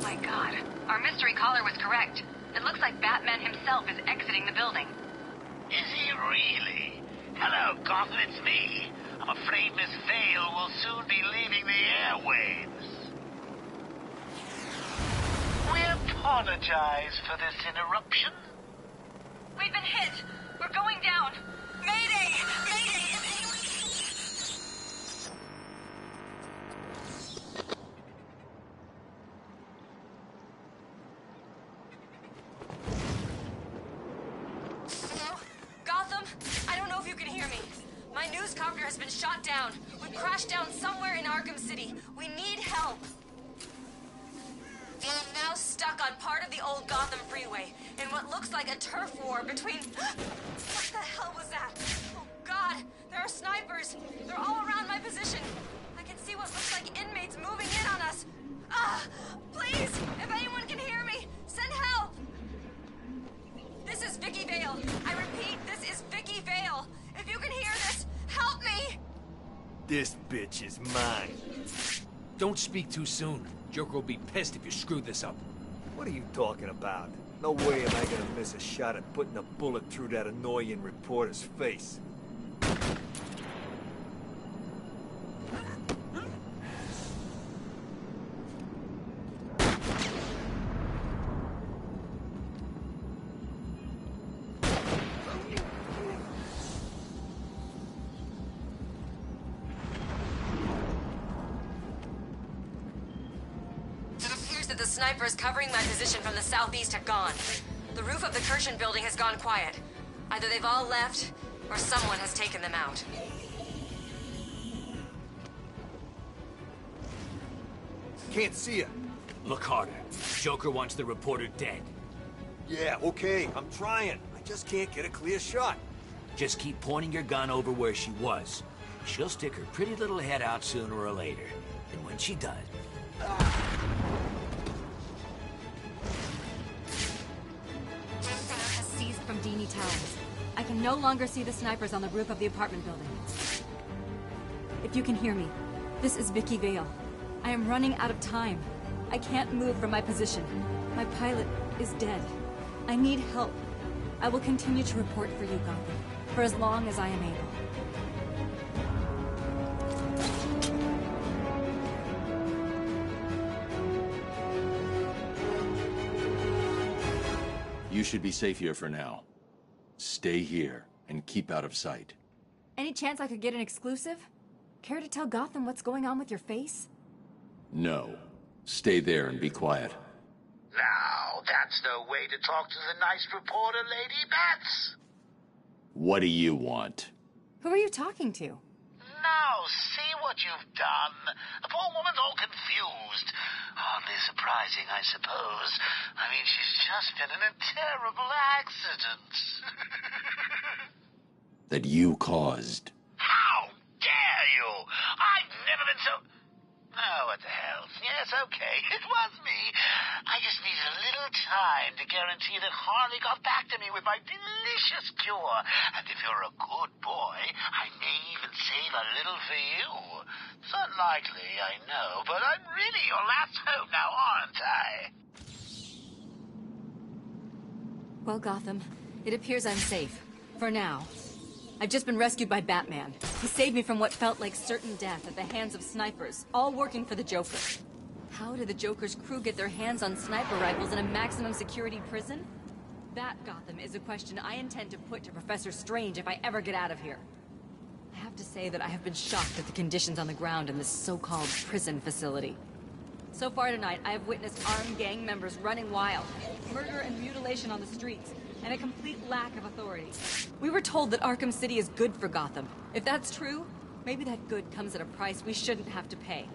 My God, our mystery caller was correct. It looks like Batman himself is exiting the building. Is he really? Hello, Gotham, it's me. I'm afraid Miss Vale will soon be leaving the airwaves. We apologize for this interruption. We've been hit. We're going down. Mayday! Mayday! Hello? Gotham? I don't know if you can hear me. My newscopter has been shot down. We've crashed down somewhere in Arkham City. We need help. I'm now stuck on part of the old Gotham freeway in what looks like a turf war between... What the hell was that? Oh, God! There are snipers! They're all around my position! I can see what looks like inmates moving in on us! Please! If anyone can hear me, send help! This is Vicky Vale. I repeat, this is Vicky Vale. If you can hear this, help me! This bitch is mine. Don't speak too soon. Joker will be pissed if you screw this up. What are you talking about? No way am I gonna miss a shot at putting a bullet through that annoying reporter's face. The snipers covering my position from the southeast have gone. The roof of the Kirshen building has gone quiet. Either they've all left, or someone has taken them out. Can't see her. Look harder. Joker wants the reporter dead. Yeah, okay, I'm trying. I just can't get a clear shot. Just keep pointing your gun over where she was. She'll stick her pretty little head out sooner or later. And when she does... Has seized from Dini Towers. I can no longer see the snipers on the roof of the apartment building. If you can hear me, this is Vicky Vale. I am running out of time. I can't move from my position. My pilot is dead. I need help. I will continue to report for you, Gotham, for as long as I am able. You should be safe here for now. Stay here and keep out of sight. Any chance I could get an exclusive? Care to tell Gotham what's going on with your face? No. Stay there and be quiet. Now, that's no way to talk to the nice reporter, Lady Bats. What do you want? Who are you talking to? Now, see what you've done. The poor woman's all confused. Hardly surprising, I suppose. I mean, she's just been in a terrible accident. That you caused. How dare you? I've never been so... Oh, what the hell. Yes, okay, it was me. I just needed a little time to guarantee that Harley got back to me with my delicious cure. And if you're a good boy, I may even save a little for you. It's unlikely, I know, but I'm really your last hope now, aren't I? Well, Gotham, it appears I'm safe. For now. I've just been rescued by Batman. He saved me from what felt like certain death at the hands of snipers, all working for the Joker. How did the Joker's crew get their hands on sniper rifles in a maximum security prison? That, Gotham, is a question I intend to put to Professor Strange if I ever get out of here. I have to say that I have been shocked at the conditions on the ground in this so-called prison facility. So far tonight, I have witnessed armed gang members running wild, murder and mutilation on the streets, and a complete lack of authority. We were told that Arkham City is good for Gotham. If that's true, maybe that good comes at a price we shouldn't have to pay.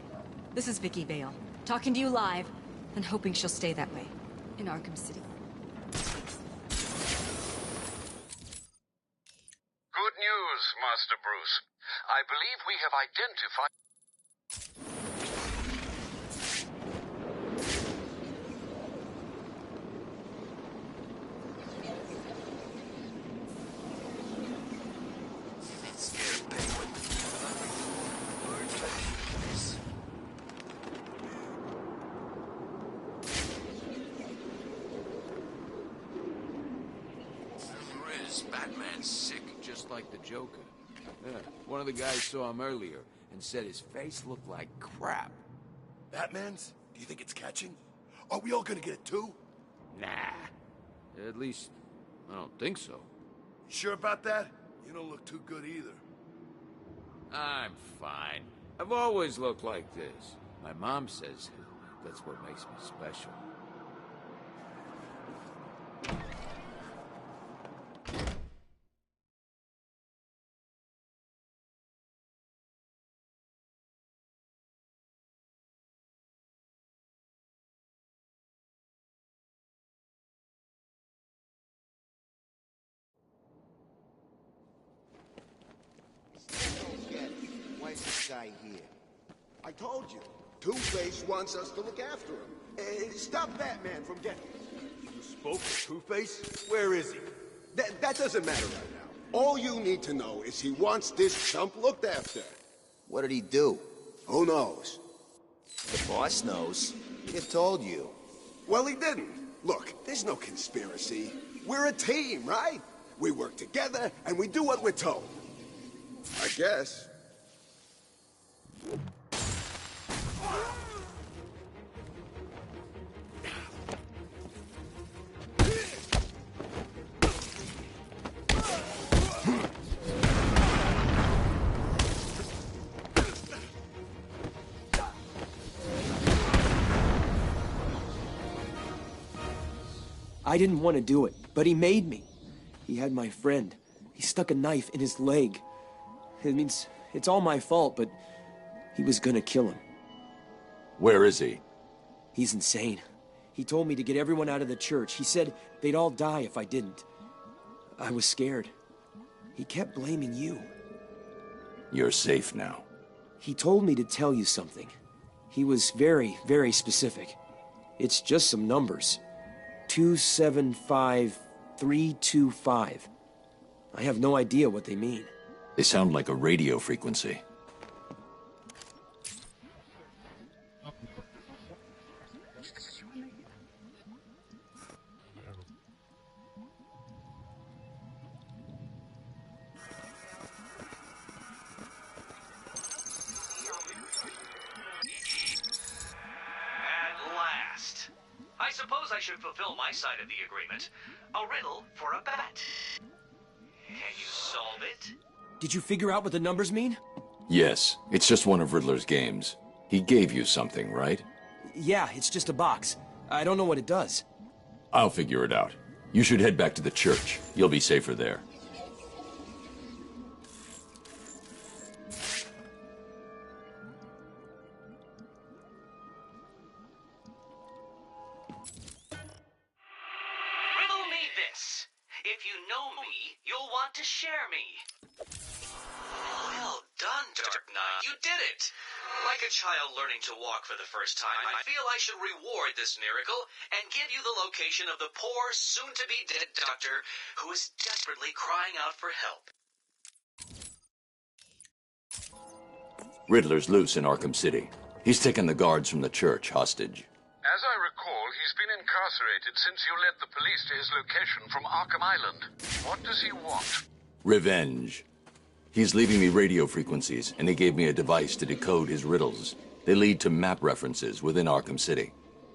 This is Vicky Vale, talking to you live, and hoping she'll stay that way, in Arkham City. Good news, Master Bruce. I believe we have identified... Batman's sick, just like the Joker. Yeah, one of the guys saw him earlier and said his face looked like crap. Batman's? Do you think it's catching? Are we all gonna get it too? Nah. At least, I don't think so. You sure about that? You don't look too good either. I'm fine. I've always looked like this. My mom says that's what makes me special. Why is this guy here? I told you. Two-Face wants us to look after him. Stop Batman from getting... You spoke to Two-Face? Where is he? That doesn't matter right now. All you need to know is he wants this chump looked after. What did he do? Who knows? The boss knows. He told you. Well, he didn't. Look, there's no conspiracy. We're a team, right? We work together, and we do what we're told. I guess. I didn't want to do it, but he made me. He had my friend. He stuck a knife in his leg. It means it's all my fault, but he was gonna kill him. Where is he? He's insane. He told me to get everyone out of the church. He said they'd all die if I didn't. I was scared. He kept blaming you. You're safe now. He told me to tell you something. He was very, very specific. It's just some numbers. 275325. I have no idea what they mean. They sound like a radio frequency. I suppose I should fulfill my side of the agreement. A riddle for a bat. Can you solve it? Did you figure out what the numbers mean? Yes, it's just one of Riddler's games. He gave you something, right? Yeah, it's just a box. I don't know what it does. I'll figure it out. You should head back to the church. You'll be safer there. If you know me, you'll want to share me. Well done, Dark Knight. You did it! Like a child learning to walk for the first time, I feel I should reward this miracle and give you the location of the poor, soon-to-be-dead doctor who is desperately crying out for help. Riddler's loose in Arkham City. He's taken the guards from the church hostage. As I recall, he's been incarcerated since you led the police to his location from Arkham Island. What does he want? Revenge. He's leaving me radio frequencies, and he gave me a device to decode his riddles. They lead to map references within Arkham City.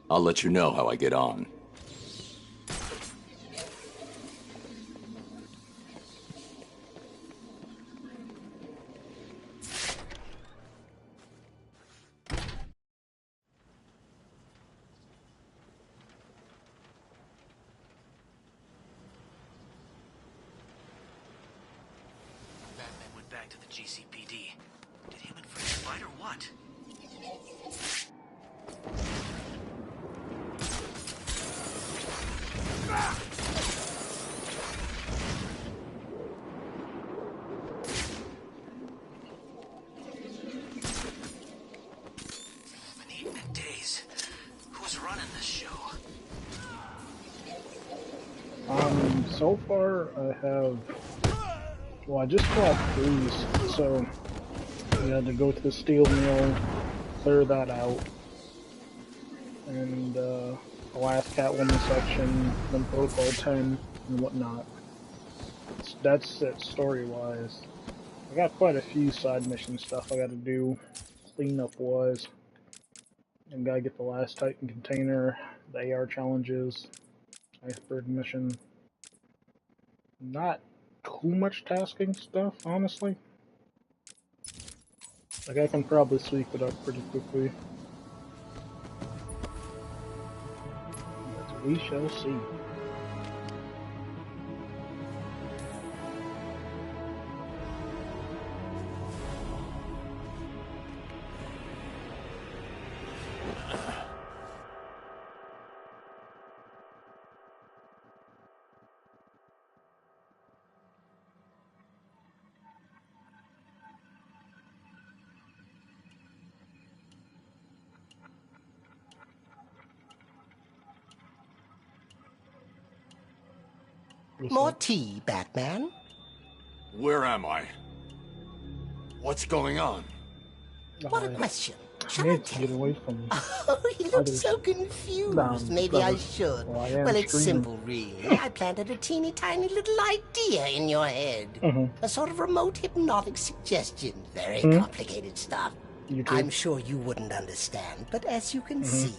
I'll let you know how I get on. back to the GCPD. Did him and Freddy fight or what? Been eating in days. Who's running this show? So far I have, well, I just bought these, so we had to go to the steel mill, clear that out, and the last Catwoman section, then Protocol 10, and whatnot. That's it, story-wise. I got quite a few side mission stuff I gotta do, cleanup-wise. I gotta get the last Titan container, the AR challenges, Iceberg mission. Not too much tasking stuff, honestly. Like, I can probably sweep it up pretty quickly. But we shall see. More tea, Batman? Where am I? What's going on? What a question. I Shall I need to get away from Oh, he looks so confused. Maybe I should. Well, it's simple, really. I planted a teeny tiny little idea in your head. A sort of remote hypnotic suggestion. Very complicated stuff. I'm sure you wouldn't understand, but as you can see,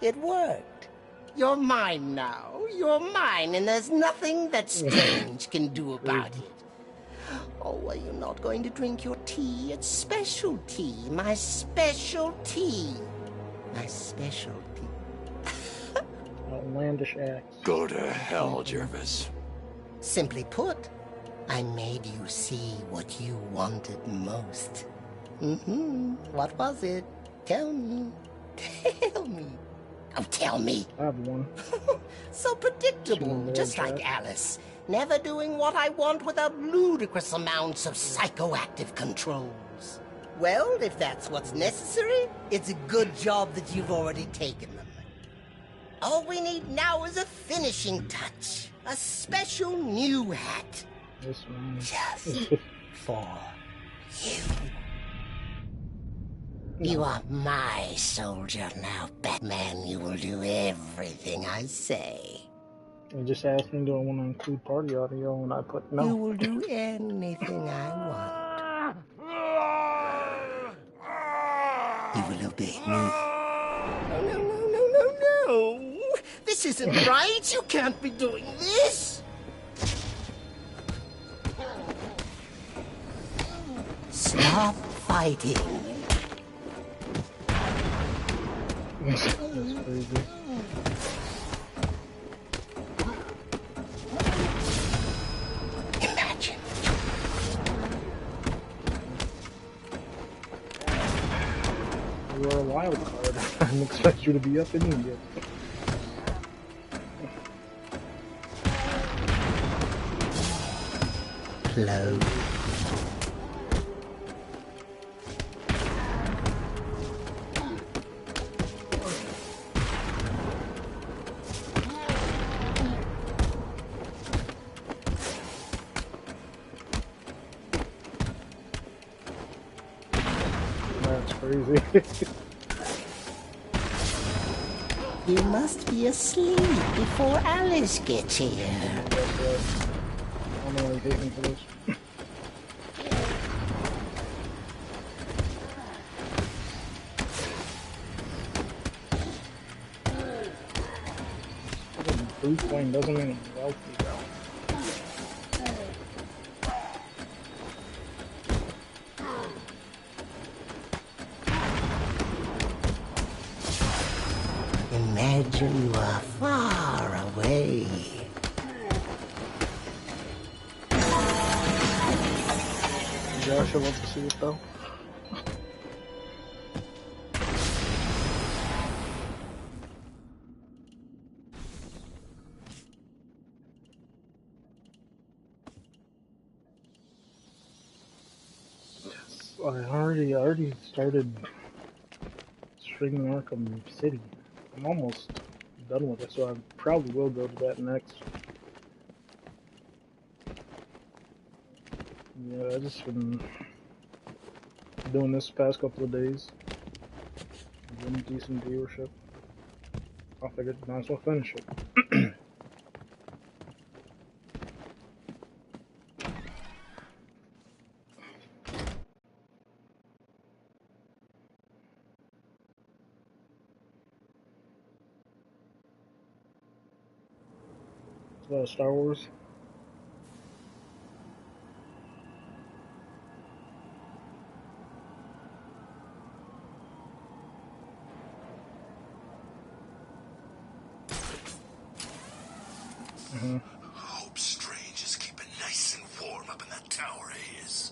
it worked. You're mine now. You're mine, and there's nothing that Strange can do about it. Oh, are you not going to drink your tea? It's special tea. My special tea. My special tea. Outlandish acts. Go to hell, Jervis. Simply put, I made you see what you wanted most. What was it? Tell me. Tell me. Oh, tell me. I have one. So predictable, just like Alice. Never doing what I want without ludicrous amounts of psychoactive controls. Well, if that's what's necessary, it's a good job that you've already taken them. All we need now is a finishing touch. A special new hat. This one. Just for you. You are my soldier now, Batman. You will do everything I say. You just asked me, do I want to include party audio, and I put no. You will do anything I want. You will obey me. No. This isn't right. You can't be doing this. Stop fighting. That's crazy. Imagine. You are a wild card. I didn't expect you to be up in India. Close. Crazy. You must be asleep before Alice gets here. I don't know why you hate me for this. Blue flame doesn't mean wealthy though. Imagine you are far away. Yeah, I should love to see it though. I already started streaming Arkham City. I'm almost done with it, so I probably will go to that next. Yeah, I just been doing this past couple of days. Getting decent viewership. I figured might as well finish it. Star Wars. Hope Strange is keeping nice and warm up in that tower of his.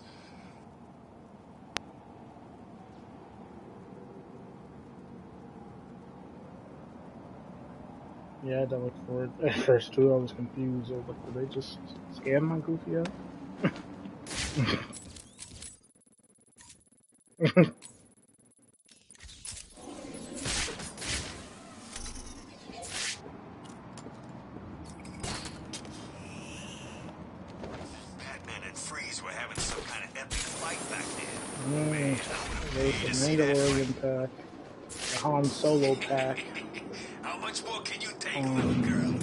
Yeah, I had to look for it. At first, too, I was confused. I was like, did they just scam my goofy out? Batman and Freeze were having some kind of epic fight back there. Man, There's the Mandalorian pack, the Han Solo pack. How much more can you take, little girl?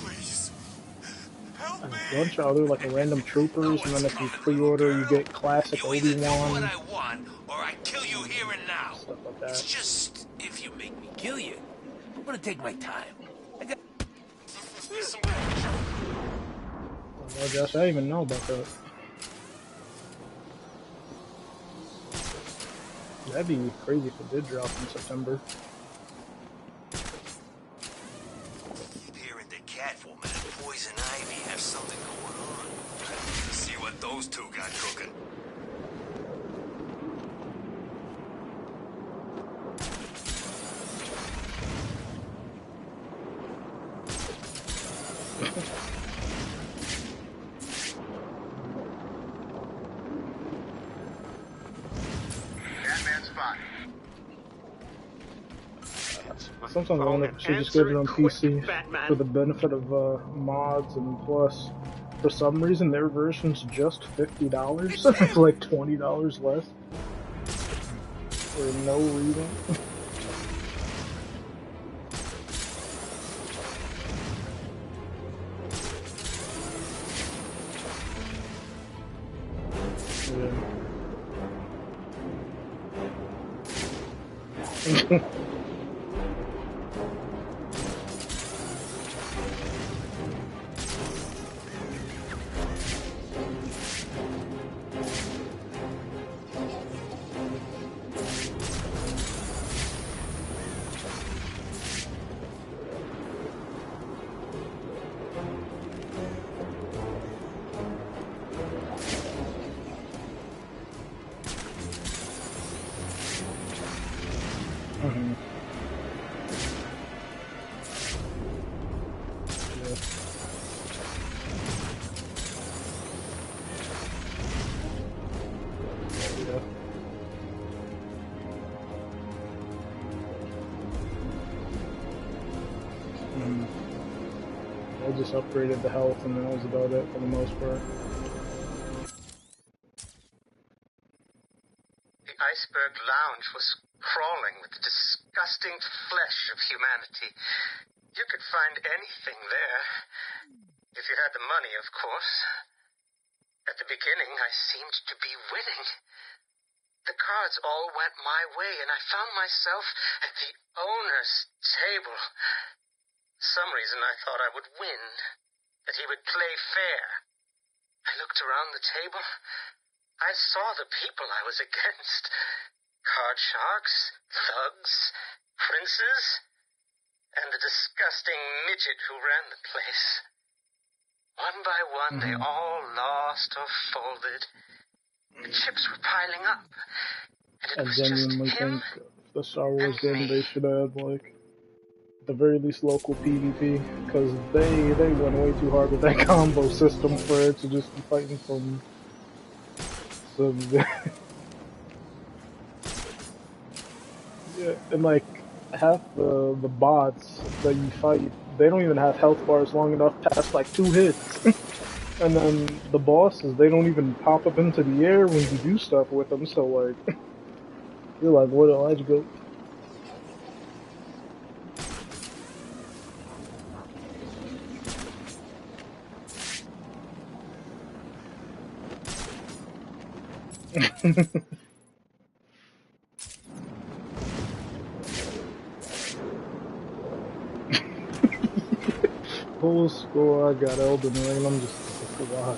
Please. Help me. A bunch of other, like, random troopers, and then if you pre-order, you get classic Obi-Wan. I want, or I kill you here and now. Stuff like that. It's just, if you make me kill you, I'm gonna take my time. I got... Well, Josh, I didn't even know about that. That'd be crazy if it did drop in September. Keep hearing that Catwoman and Poison Ivy have something going on. Let's see what those two got cooking. Sometimes I wonder if I should just get it on PC for the benefit of mods, and plus, for some reason, their version's just $50. It's like $20 less. For no reason. Yeah. I just upgraded the health, and that was about it for the most part. The iceberg lounge was crawling with the disgusting flesh of humanity. You could find anything there. If you had the money, of course. At the beginning, I seemed to be winning. The cards all went my way, and I found myself at the owner's table. For some reason, I thought I would win, that he would play fair. I looked around the table. I saw the people I was against. Card sharks, thugs, princes, and the disgusting midget who ran the place. One by one, they all lost or folded. The chips were piling up. And it I was genuinely just him think the Star Wars and game, me. they should have, like, at the very least local PvP, because they went way too hard with that combo system for it to just be fighting some yeah, and like half the bots that you fight, they don't even have health bars long enough past like 2 hits. And then the bosses, they don't even pop up into the air when you do stuff with them, so like you're like, what do I go? Whole score, I got Elden Ring, I'm just like, why?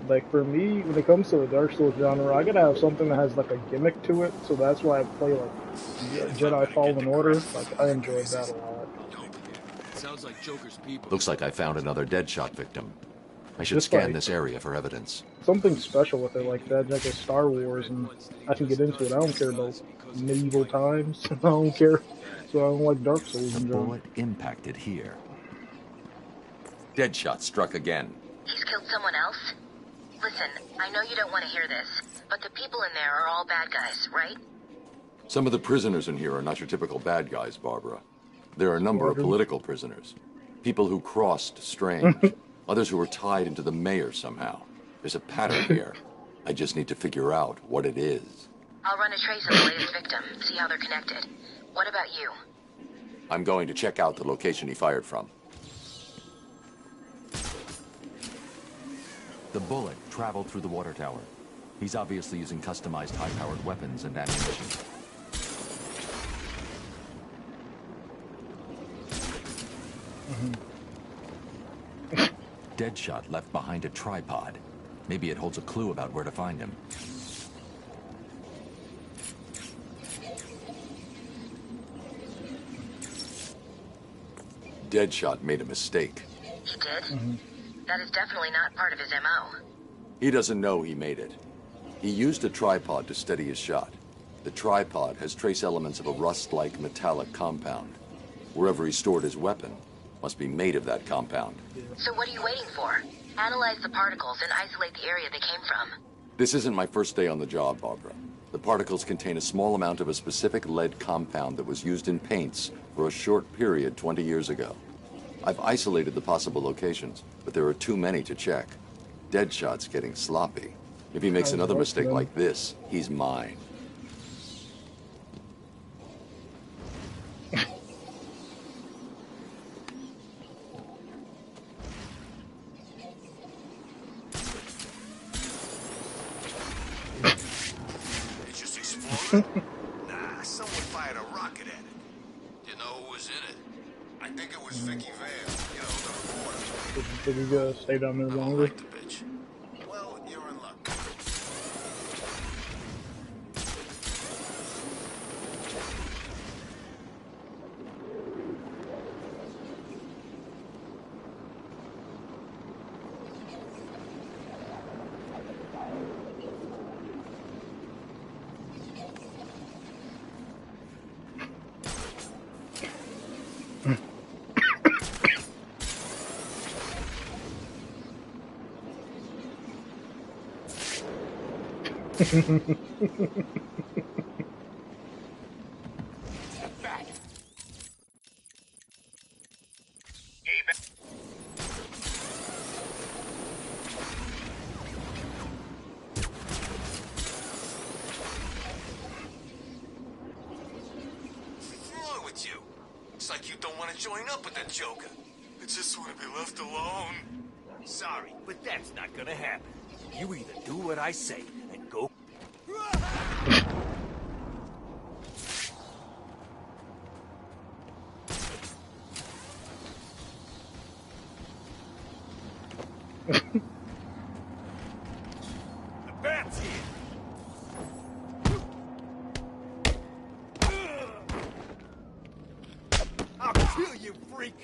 Like, for me, when it comes to the Dark Souls genre, I gotta have something that has, like, a gimmick to it, so that's why I play, like, Jedi Fallen Order. Like, I enjoyed that a lot. Sounds like Joker's people. Looks like I found another Deadshot victim. I should Just scan like- this area for evidence. Something special with it like that, like a Star Wars, and I can get into it. I don't care about medieval times. I don't care. So I don't like Dark Souls The in general. bullet impacted here. Deadshot struck again. He's killed someone else? Listen, I know you don't want to hear this, but the people in there are all bad guys, right? Some of the prisoners in here are not your typical bad guys, Barbara. There are a number of political prisoners. People who crossed strange. Others who were tied into the mayor somehow. There's a pattern here. I just need to figure out what it is. I'll run a trace of the latest victim, see how they're connected. What about you? I'm going to check out the location he fired from. The bullet traveled through the water tower. He's obviously using customized high-powered weapons and ammunition. Deadshot left behind a tripod. Maybe it holds a clue about where to find him. Deadshot made a mistake. He did? That is definitely not part of his MO. He doesn't know he made it. He used a tripod to steady his shot. The tripod has trace elements of a rust-like metallic compound. Wherever he stored his weapon must be made of that compound. So what are you waiting for? Analyze the particles and isolate the area they came from. This isn't my first day on the job, Barbara. The particles contain a small amount of a specific lead compound that was used in paints for a short period 20 years ago. I've isolated the possible locations, but there are too many to check. Deadshot's getting sloppy. If he makes another mistake like this, he's mine. It just exploded? Nah, someone fired a rocket at it. You know who was in it? I think it was Vicky Vale, you know, the reporter. Did we go stay down there longer? Well, you're in luck. What's wrong with you? It's like you don't want to join up with that Joker. I just want to be left alone. Sorry, but that's not gonna happen. You either do what I say and go. The bat's here. I'll kill you, freak.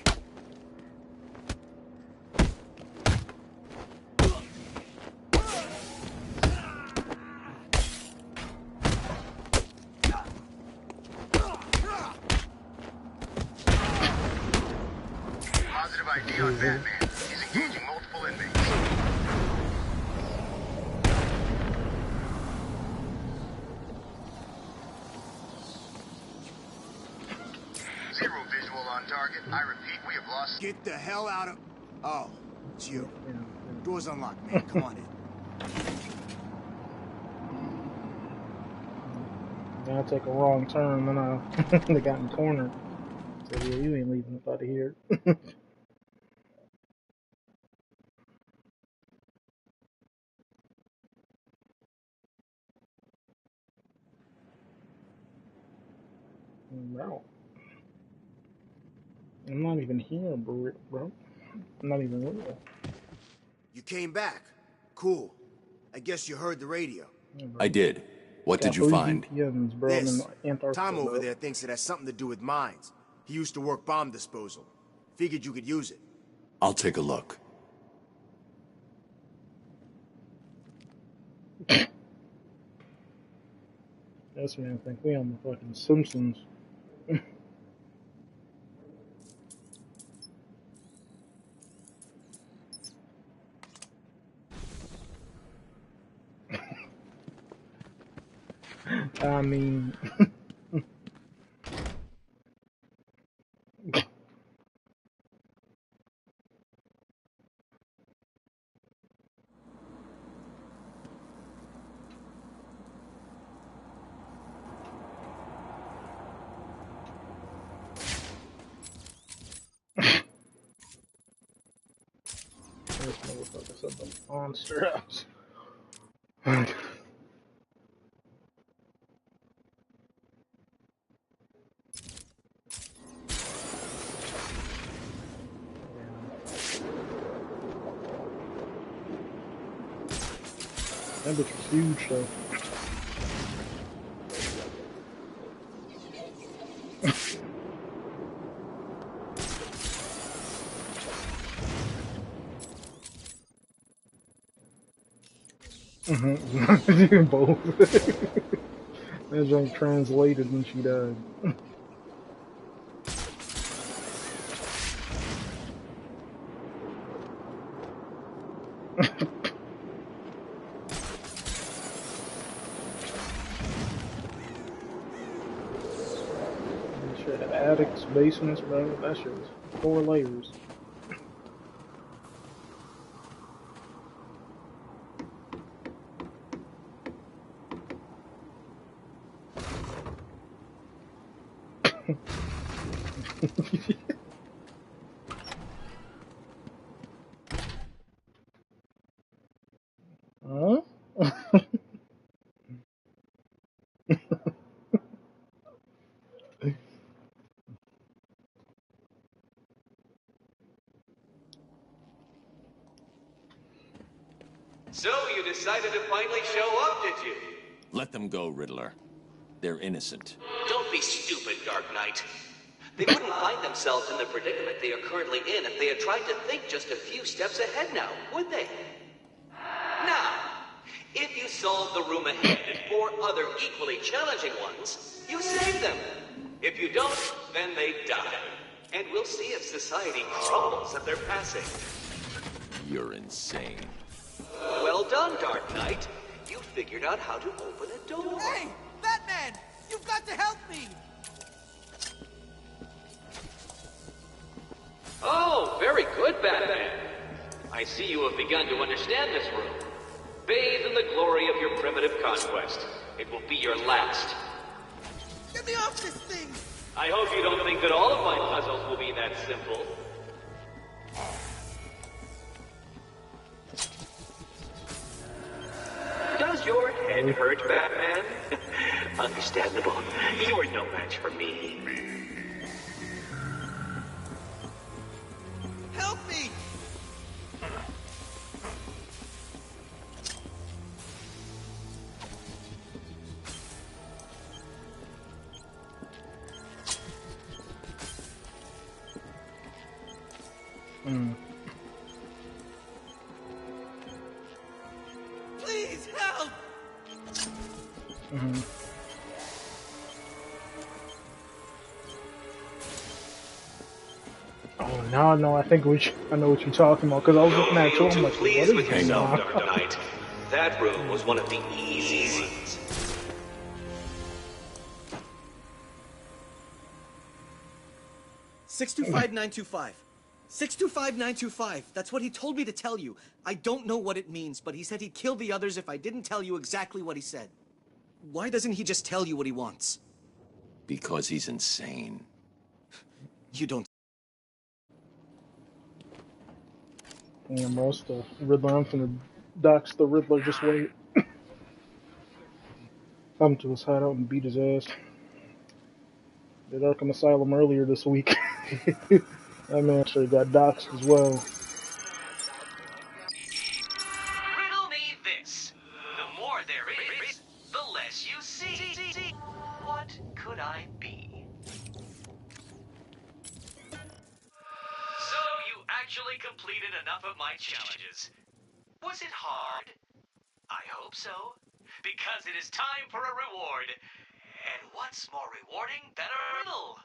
I repeat, we have lost... Get the hell out of... Oh, it's you. Door's unlocked, man. Come on in. Then I take a wrong turn and they got me cornered. So yeah, you ain't leaving up out of here. Bro. I'm not even here, bro. I'm not even real. You came back. Cool. I guess you heard the radio. Yeah, I did. What did you find? VPNs, bro. This. Antarctica, Tom over bro. there thinks it has something to do with mines. He used to work bomb disposal. Figured you could use it. I'll take a look. This man think we on the fucking Simpsons. I mean... This motherfucker said the monster house. That bitch was huge though. Both. That junk translated when she died. Shit, attics, basements, bro. That shit was 4 layers. Huh? So you decided to finally show up, did you? Let them go, Riddler. They're innocent. Don't be stupid, Dark Knight. They wouldn't find themselves in the predicament they are currently in if they had tried to think just a few steps ahead now, would they? Now, if you solve the room ahead and 4 other equally challenging ones, you save them. If you don't, then they die. And we'll see if society crumbles at their passing. You're insane. Well done, Dark Knight. You figured out how to open a door. Hey, Batman! You've got to help me! Oh, very good, Batman. I see you have begun to understand this room. Bathe in the glory of your primitive conquest. It will be your last. Get me off this thing! I hope you don't think that all of my puzzles will be that simple. Does your head hurt, Batman? Understandable. You're no match for me. Help me! Please help! Oh, now I know. I think I know what you're talking about because I was looking at you. I'm like, what Please is with this? yourself, Dark Knight. That room was one of the easy ones. 625925. 625925. That's what he told me to tell you. I don't know what it means, but he said he'd kill the others if I didn't tell you exactly what he said. Why doesn't he just tell you what he wants? Because he's insane. You don't. Damn, bro, it's the Riddler. I'm finna dox the Riddler. Just wait. Come to his hideout and beat his ass. Did Arkham Asylum earlier this week. That man actually got doxxed as well. Riddle me this. The more there is, the less you see. What could I be? So you actually completed enough of my challenges. Was it hard? I hope so. Because it is time for a reward. And what's more rewarding than a riddle?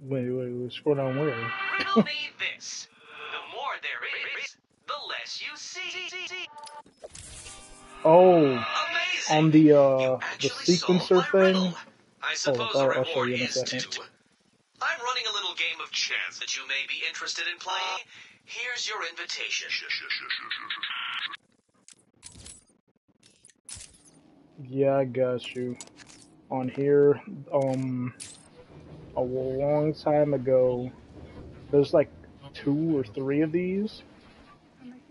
Wait, scroll down where? Riddle me this. The more there is, the less you see. Oh, Amazing. on the sequencer thing? I suppose a I'll show reward you in a is second. due. I'm running a little game of chance that you may be interested in playing. Here's your invitation. Yeah, I got you. On here, a long time ago, there's like 2 or 3 of these.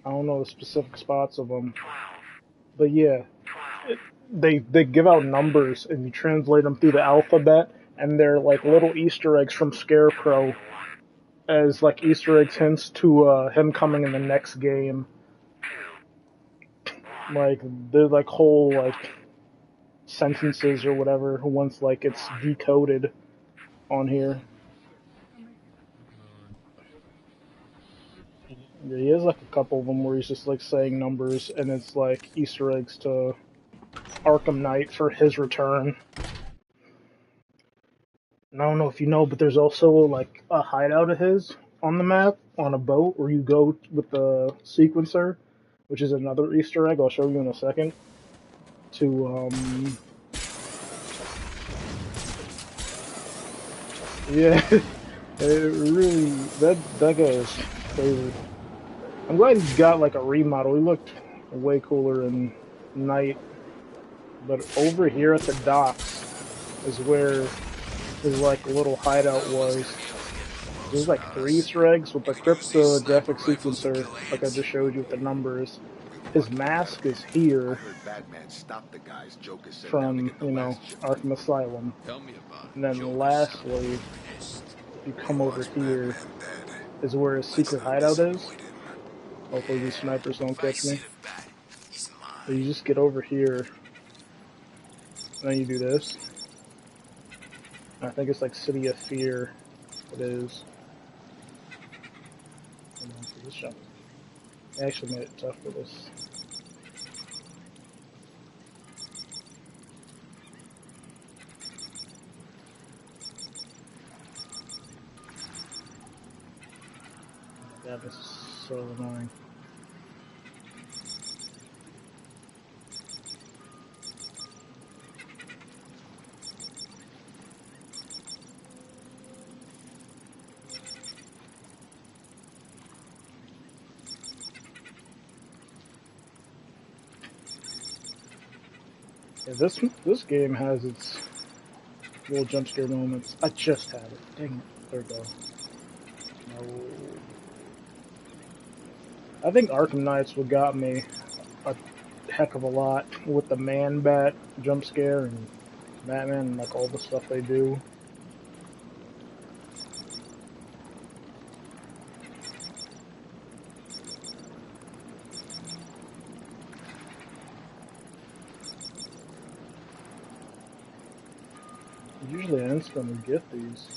I don't know the specific spots of them. But yeah, they give out numbers and you translate them through the alphabet, and they're like little Easter eggs from Scarecrow as like Easter eggs hints to him coming in the next game. Like they're like whole like sentences or whatever once like it's decoded on here. Yeah, he has like a couple of them where he's just like saying numbers and it's like Easter eggs to Arkham Knight for his return. And I don't know if you know, but there's also like a hideout of his on the map on a boat where you go with the sequencer, which is another Easter egg. I'll show you in a second. To yeah, it really that guy is crazy. I'm glad he got like a remodel. He looked way cooler in Night. But over here at the docks is where his like little hideout was. There's like 3 Easter eggs with the cryptographic sequencer, like I just showed you with the numbers. His mask is here from, you know, Arkham Asylum. And then lastly, if you come over here, is where his secret hideout is. Hopefully these snipers don't catch me. So you just get over here, and then you do this. And I think it's like City of Fear. It is. Hold on for this shot. I actually made it tough for this. Oh my god, this is so annoying. Yeah, this game has its little jump scare moments. I just had it. Dang it. There we go. No. I think Arkham Knights what got me a heck of a lot with the Man-Bat jump scare and Batman and like all the stuff they do. Usually I instantly get these.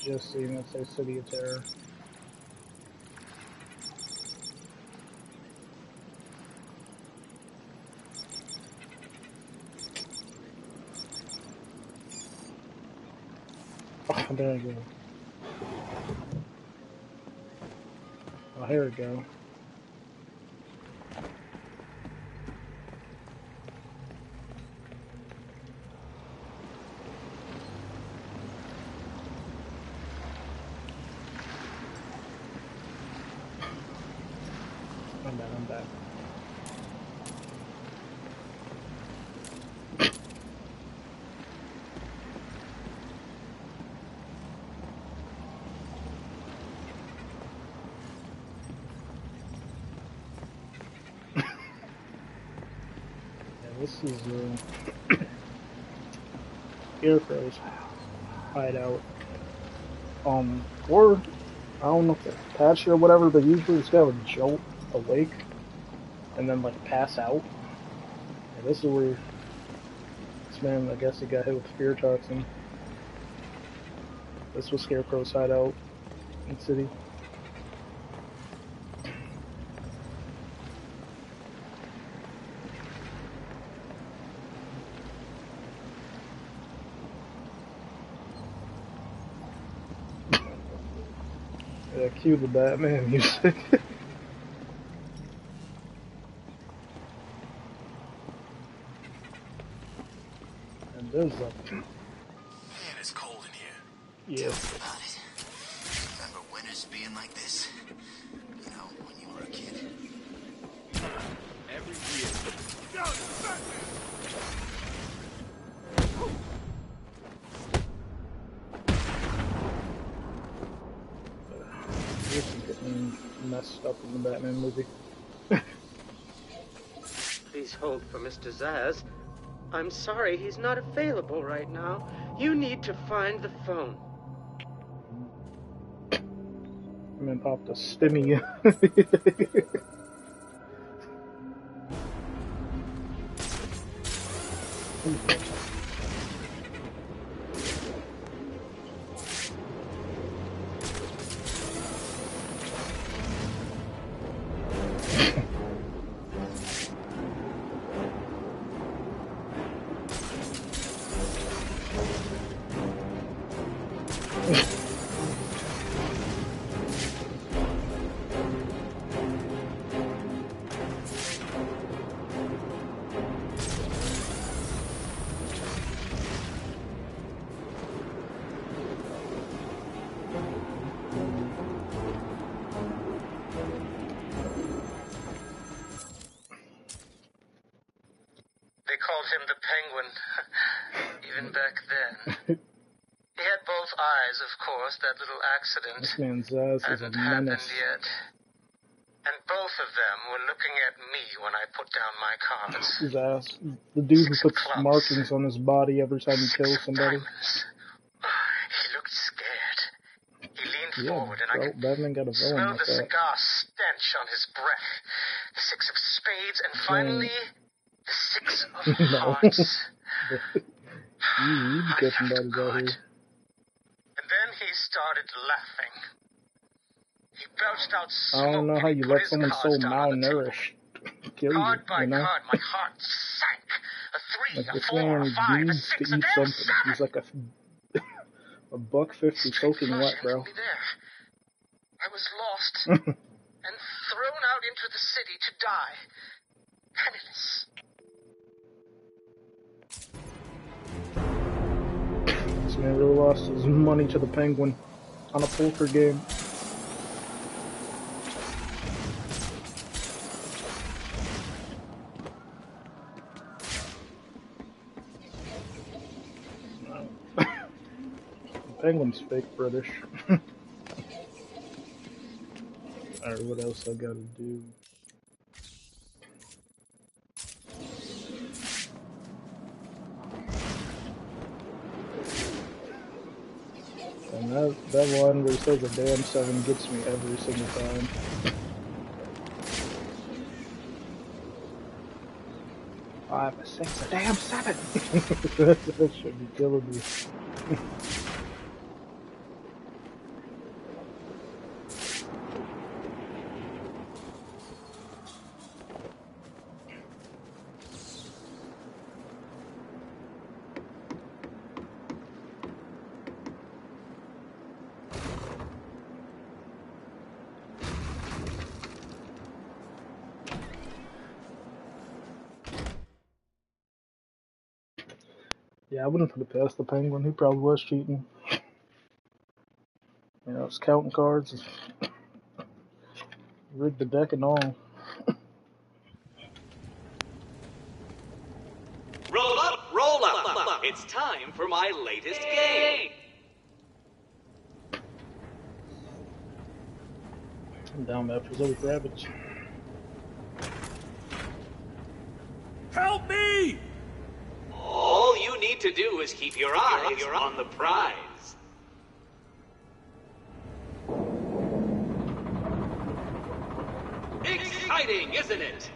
Just seen it say City of Terror. Oh, there you go. Oh, here we go. I'm back. This is Scarecrow's hideout. Or I don't know if they're patchy or whatever, but usually it's got a jolt awake and then like pass out. And this is where this man, I guess he got hit with fear toxin. This was Scarecrow's hideout in city. Yeah, cue the Batman music. And there's a... Man, it's cold in here. Yeah. Tell me about it. Remember winters being like this? You know, when you were a kid. Every year. This is getting messed up in the Batman movie. Please hold for Mr. Zsasz. I'm sorry, he's not available right now. You need to find the phone. And then popped a stimmy. They called him the Penguin, even back then. He had both eyes, of course. That little accident This man's Zsasz is a hadn't happened menace. yet. And both of them were looking at me when I put down my cards. Zsasz, the dude who puts markings on his body every time he kills somebody. He looked scared. He leaned Yeah, forward, and I could Batman got a villain smell like the that. cigar stench on his breath. The six of spades, and finally, the six of No. hearts. You get some bodies out here. And then he started laughing. He belched out I smoke. don't know how and he you put let his someone so cards down on the table. malnourished kill you, Card by you know? card, my heart sank. A three, Like, a this four, a man five, a needs to six, a eat damn something. seven. He's like a $1.50 soaking wet, bro. Me there. I was lost and thrown out into the city to die, penniless. This man really lost his money to the Penguin on a poker game. The Penguin's fake British. Alright, what else I gotta do? And that one where he says a damn seven gets me every single time. 5, a 6, a damn 7! That should be killing me. Yeah, I wouldn't put it past the Penguin. He probably was cheating. You know, it's counting cards, rigged the deck and all. Roll up, roll up. It's time for my latest game. I'm down there for Zoe Rabbits. Help me! All you need to do is keep your eyes on the prize. Exciting, isn't it?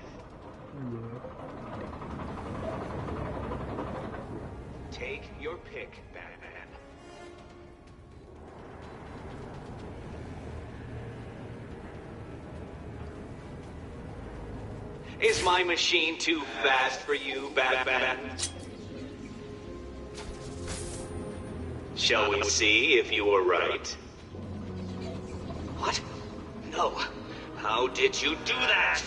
Take your pick, Batman. Is my machine too fast for you, Batman? Shall we see if you were right? What? No. How did you do that?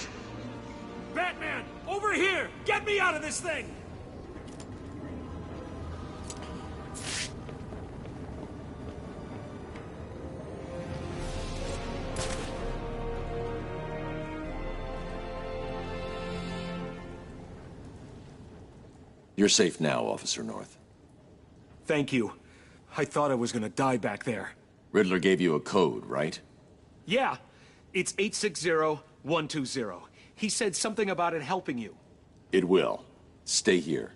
Batman, over here! Get me out of this thing! You're safe now, Officer North. Thank you. I thought I was gonna die back there. Riddler gave you a code, right? Yeah, it's 860120. He said something about it helping you. It will. Stay here.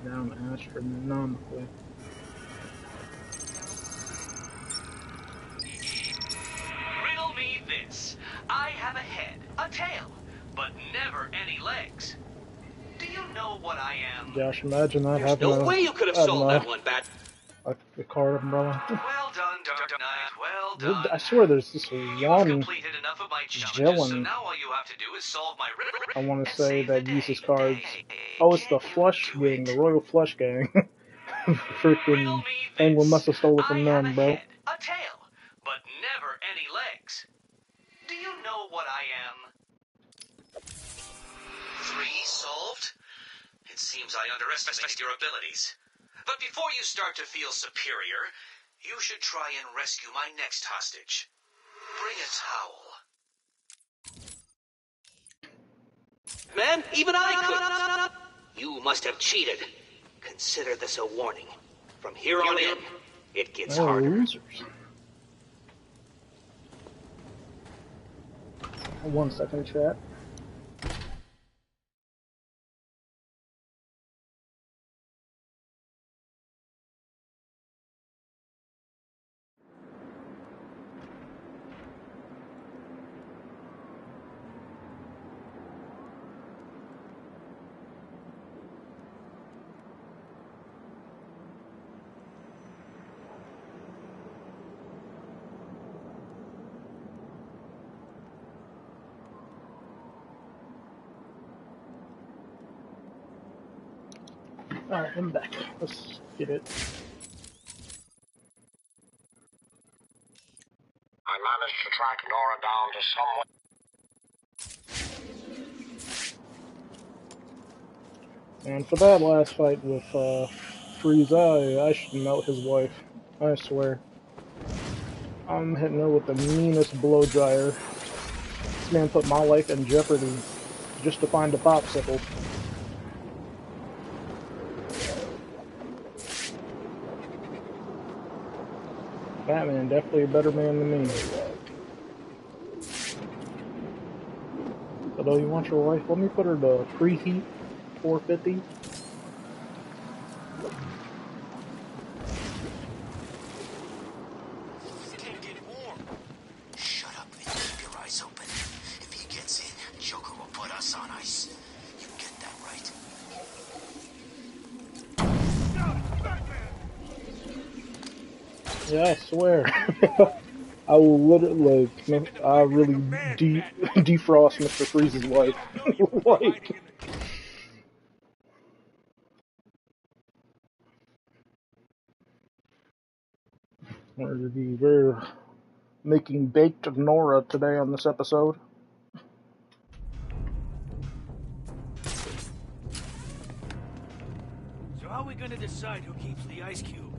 Down astronomically. Riddle me this. I have a head, a tail, but never any legs. Do you know what I am? Josh, imagine that There's having no a, way you could have sold that one, Bat. a card umbrella. Well done, Dark Knight. Well done. I swear there's this one Completed enough of my challenges, so villain now all you have to do is solve my riddle. I want to say that uses cards. Oh, it's the Flush Gang, the Royal Flush Gang. Freaking Penguin must have stolen it from them, bro. A tail, but never any legs. Do you know what I am? 3 solved? It seems I underestimated your abilities. But before you start to feel superior, you should try and rescue my next hostage. Bring a towel. Man, even I could. You must have cheated. Consider this a warning. From here on in, it gets harder. Losers. 1 second, chat. Alright, I'm back. Let's get it. I managed to track Nora down to someone. And for that last fight with Frieza, I should melt his wife. I swear. I'm hitting her with the meanest blow dryer. This man put my life in jeopardy just to find a popsicle. Batman, definitely a better man than me. Although you want your wife, let me put her to preheat 450. Shut up and keep your eyes open. If he gets in, Joker will put us on ice. You get that right? Yeah, I swear. I will literally, I really defrost Mr. Freeze's wife. Like, We're making baked Nora today on this episode. So how are we gonna decide who keeps the ice cube?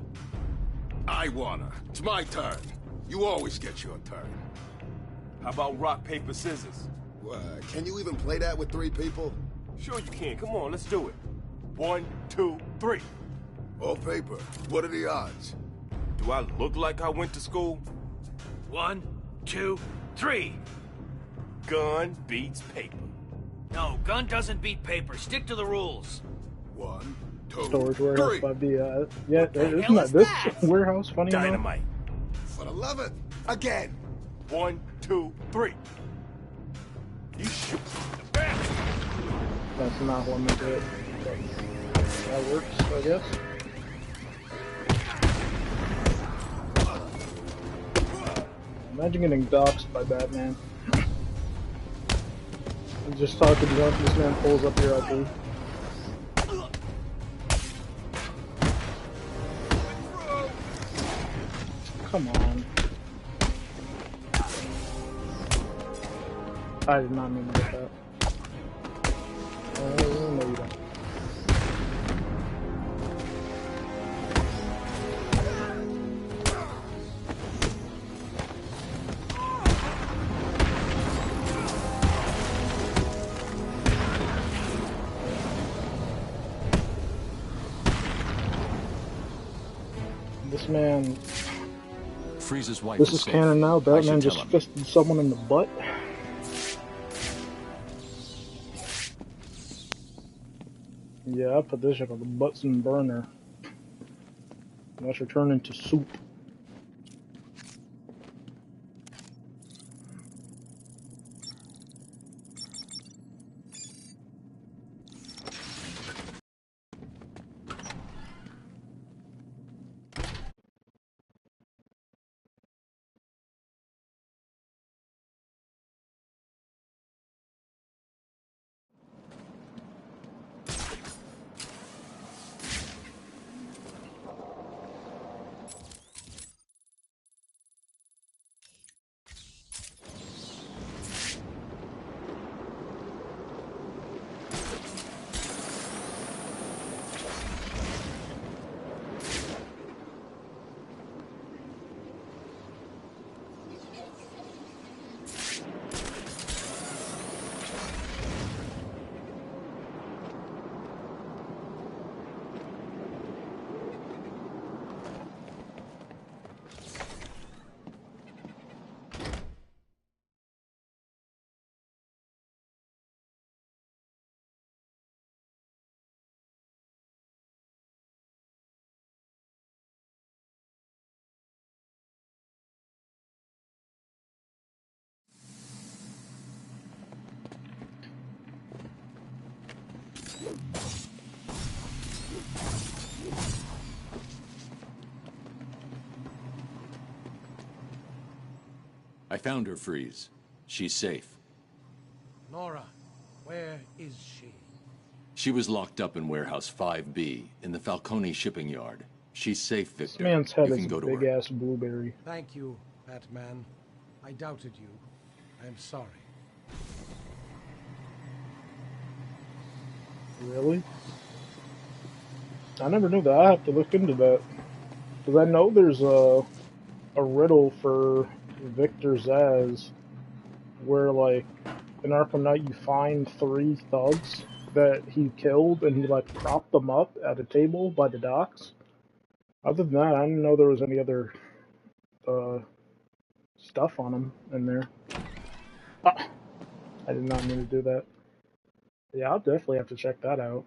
I wanna. It's my turn. You always get your turn. How about rock, paper, scissors? Can you even play that with 3 people? Sure you can. Come on, let's do it. 1, 2, 3. All paper. What are the odds? Do I look like I went to school? 1, 2, 3. Gun beats paper. No, gun doesn't beat paper. Stick to the rules. 1, 2, Storage warehouse 3. by the yeah, isn't that this warehouse funny enough? Dynamite. For the love of it. Again. 1, 2, 3. You shoot. That's not what I meant to it. That works, I guess. Imagine getting doxxed by Batman. You just talk to drunk, this man pulls up your IP. Come on. I did not mean to get that. No, you don't. This man. Freeze's wife This is canon now. Batman just tell him. fisted someone in the butt. Yeah, I put this shit on the Bunsen burner. Unless you're turning into soup. I found her, Freeze. She's safe. Nora, where is she? She was locked up in warehouse 5B in the Falcone shipping yard. She's safe, Victor. This man's head You is can a go to big her. ass blueberry. Thank you, Batman. I doubted you. I am sorry. Really? I never knew that. I have to look into that. Because I know there's a riddle for Victor Zsasz where, like, in Arkham Knight you find 3 thugs that he killed and he, like, propped them up at a table by the docks. Other than that, I didn't know there was any other stuff on him in there. Ah, I did not mean to do that. Yeah, I'll definitely have to check that out.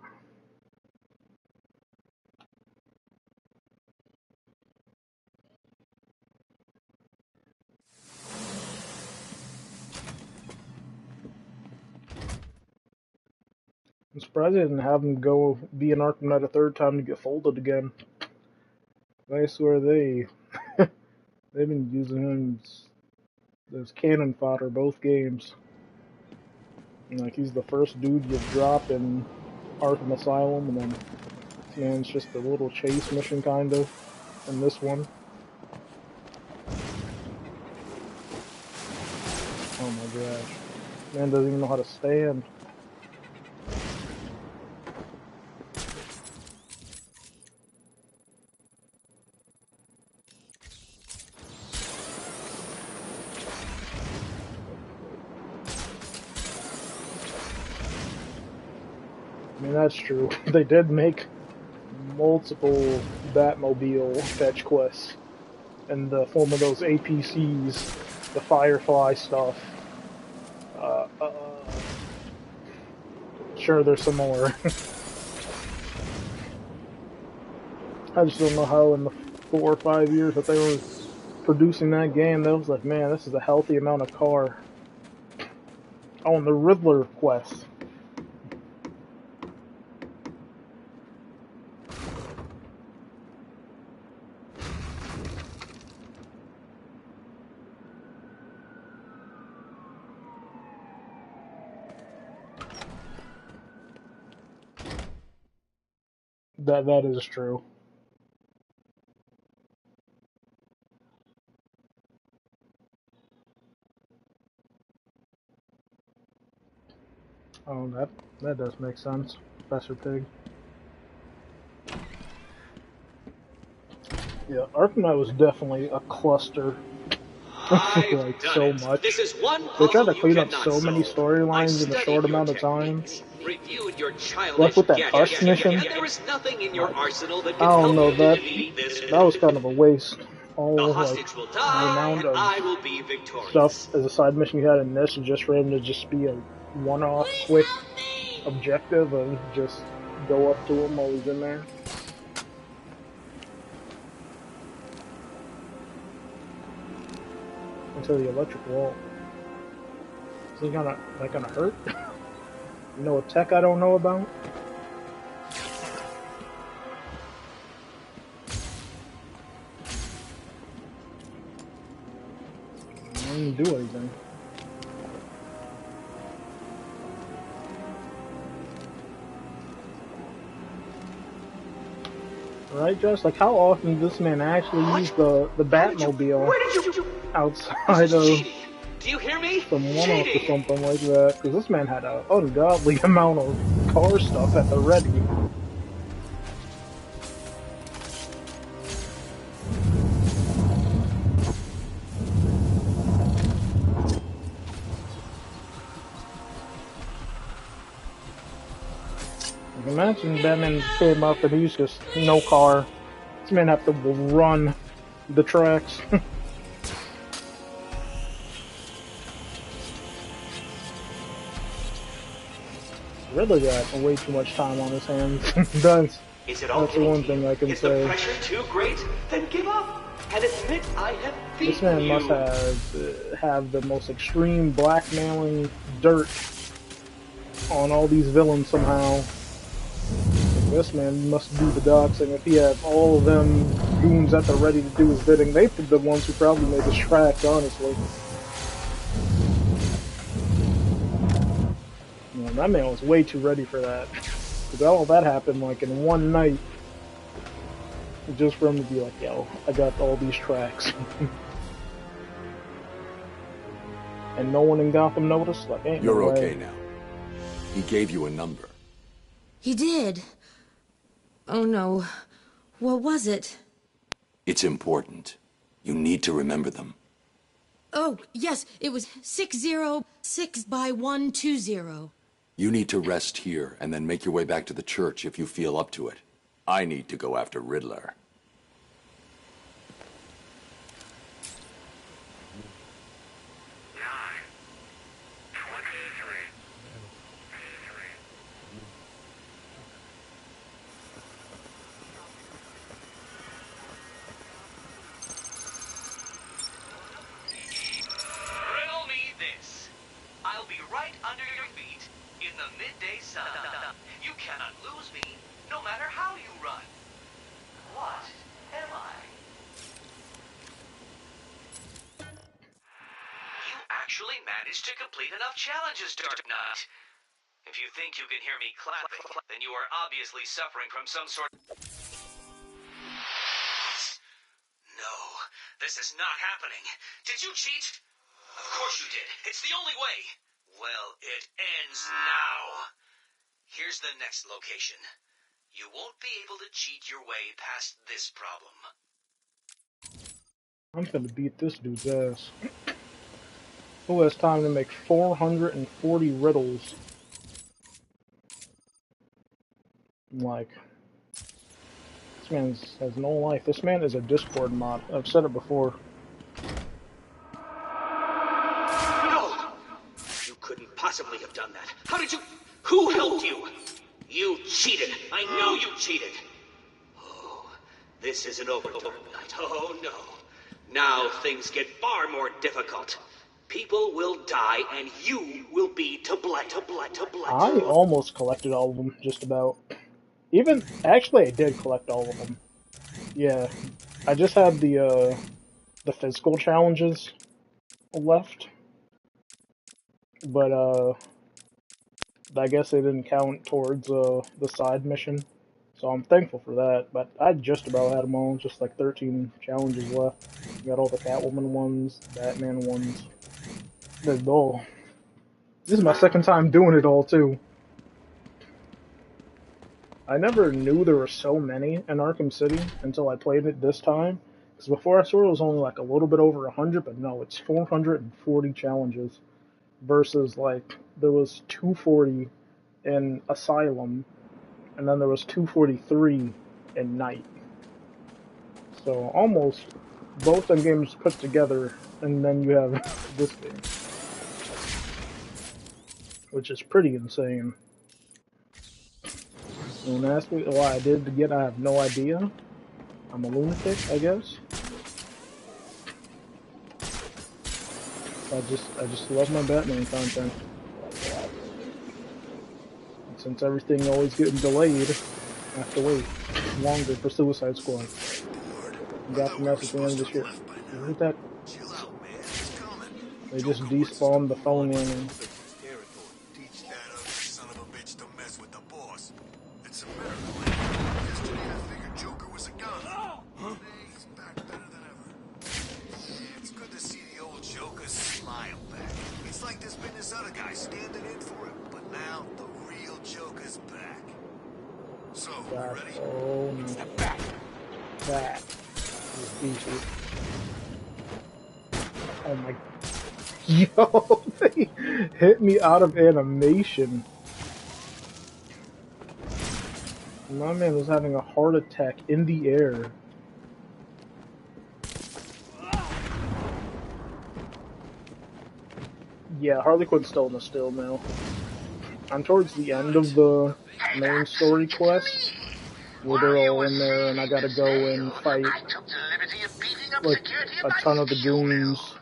I'm surprised they didn't have him go be an Arkham Knight a 3rd time to get folded again. I swear they've been using him as cannon fodder both games. And, like, he's the first dude you drop in Arkham Asylum, and then this man's just a little chase mission kind of in this one. my gosh. Man doesn't even know how to stand. I mean, that's true. They did make multiple Batmobile fetch quests in the form of those APCs, the Firefly stuff. Sure, there's some more. I just don't know how in the 4 or 5 years that they were producing that game, they was like, man, this is a healthy amount of car. Oh, and the Riddler quest. That is true. Oh, that does make sense. Professor Pig. Yeah, Arkham Knight was definitely a cluster. Like, so much. This is one They tried to puzzle clean you up cannot so many solve. storylines in a I've short studied your amount of time. techniques, reviewed your Like childish with that gadgets, Hush mission, and there is nothing in your arsenal that I can don't help know, you to defeat this. that was kind of a waste. The All, like, hostage will the die, amount and of I will be victorious. stuff as a side mission you had in this, just for him to just be a one-off quick objective of just go up to him while he's in there. Until the electric wall. Is he gonna, that gonna hurt? You know a tech I don't know about? I didn't do anything. Right, Josh? Like, how often does this man actually use the Batmobile outside of Do you hear me? some one-off or something like that? Because this man had an ungodly amount of car stuff at the ready. Imagine Batman came up and he's just no car. This man have to run the tracks. Riddler got way too much time on his hands. That's the one thing I can say. Is the pressure too great? Then give up and admit I have beaten This man you. must have the most extreme blackmailing dirt on all these villains somehow. This man must do the doxing. If he had all of them goons at the ready to do his bidding, they'd be the ones who probably made the tracks, honestly. Yeah, that man was way too ready for that. Because all of that happened like in one night. Just for him to be like, yo, I got all these tracks. And no one in Gotham noticed? Like, ain't You're no way. okay now. He gave you a number. He did. Oh no. What was it? It's important. You need to remember them. Oh, yes, it was 606/120. You need to rest here and then make your way back to the church if you feel up to it. I need to go after Riddler. Riddle me this. I'll be right under your feet in the midday sun. You cannot lose me, no matter how you run. What am I? You actually managed to complete enough challenges, Dark Knight. If you think you can hear me clapping, then you are obviously suffering from some sort of... No, this is not happening. Did you cheat? Of course you did. It's the only way. Well, it ends now. Here's the next location. You won't be able to cheat your way past this problem. I'm gonna beat this dude's ass. Who has time to make 440 riddles? I'm like, this man has no life. This man is a Discord mod. I've said it before. No! You couldn't possibly have done that. How did you... Who helped you? You cheated. I know you cheated. Oh, this isn't over, Dark Knight. Oh, no. Now things get far more difficult. People will die, and you will be to blame. I almost collected all of them, just about. Actually, I did collect all of them. Yeah, I just had the physical challenges left, but I guess they didn't count towards the side mission, so I'm thankful for that. But I just about had them all, just like 13 challenges left. Got all the Catwoman ones, Batman ones. They're all. This is my second time doing it all too. I never knew there were so many in Arkham City until I played it this time. Because before I saw it was only like a little bit over 100, but no, it's 440 challenges. Versus like, there was 240 in Asylum, and then there was 243 in Night. So almost both them games put together, and then you have this game. Which is pretty insane. Don't ask me what I did to get, I have no idea. I'm a lunatic, I guess. I just love my Batman content. And since everything always getting delayed, I have to wait longer for Suicide Squad. Got the message at the end of this year. Isn't that? They just despawned the phone ringing. Oh no. That is easy. Oh my. Yo, they hit me out of animation. My man was having a heart attack in the air. Yeah, Harley Quinn's still in the still now. I'm towards the end of the main story quest, where they're all in there, and I gotta go and fight like a ton of the goons.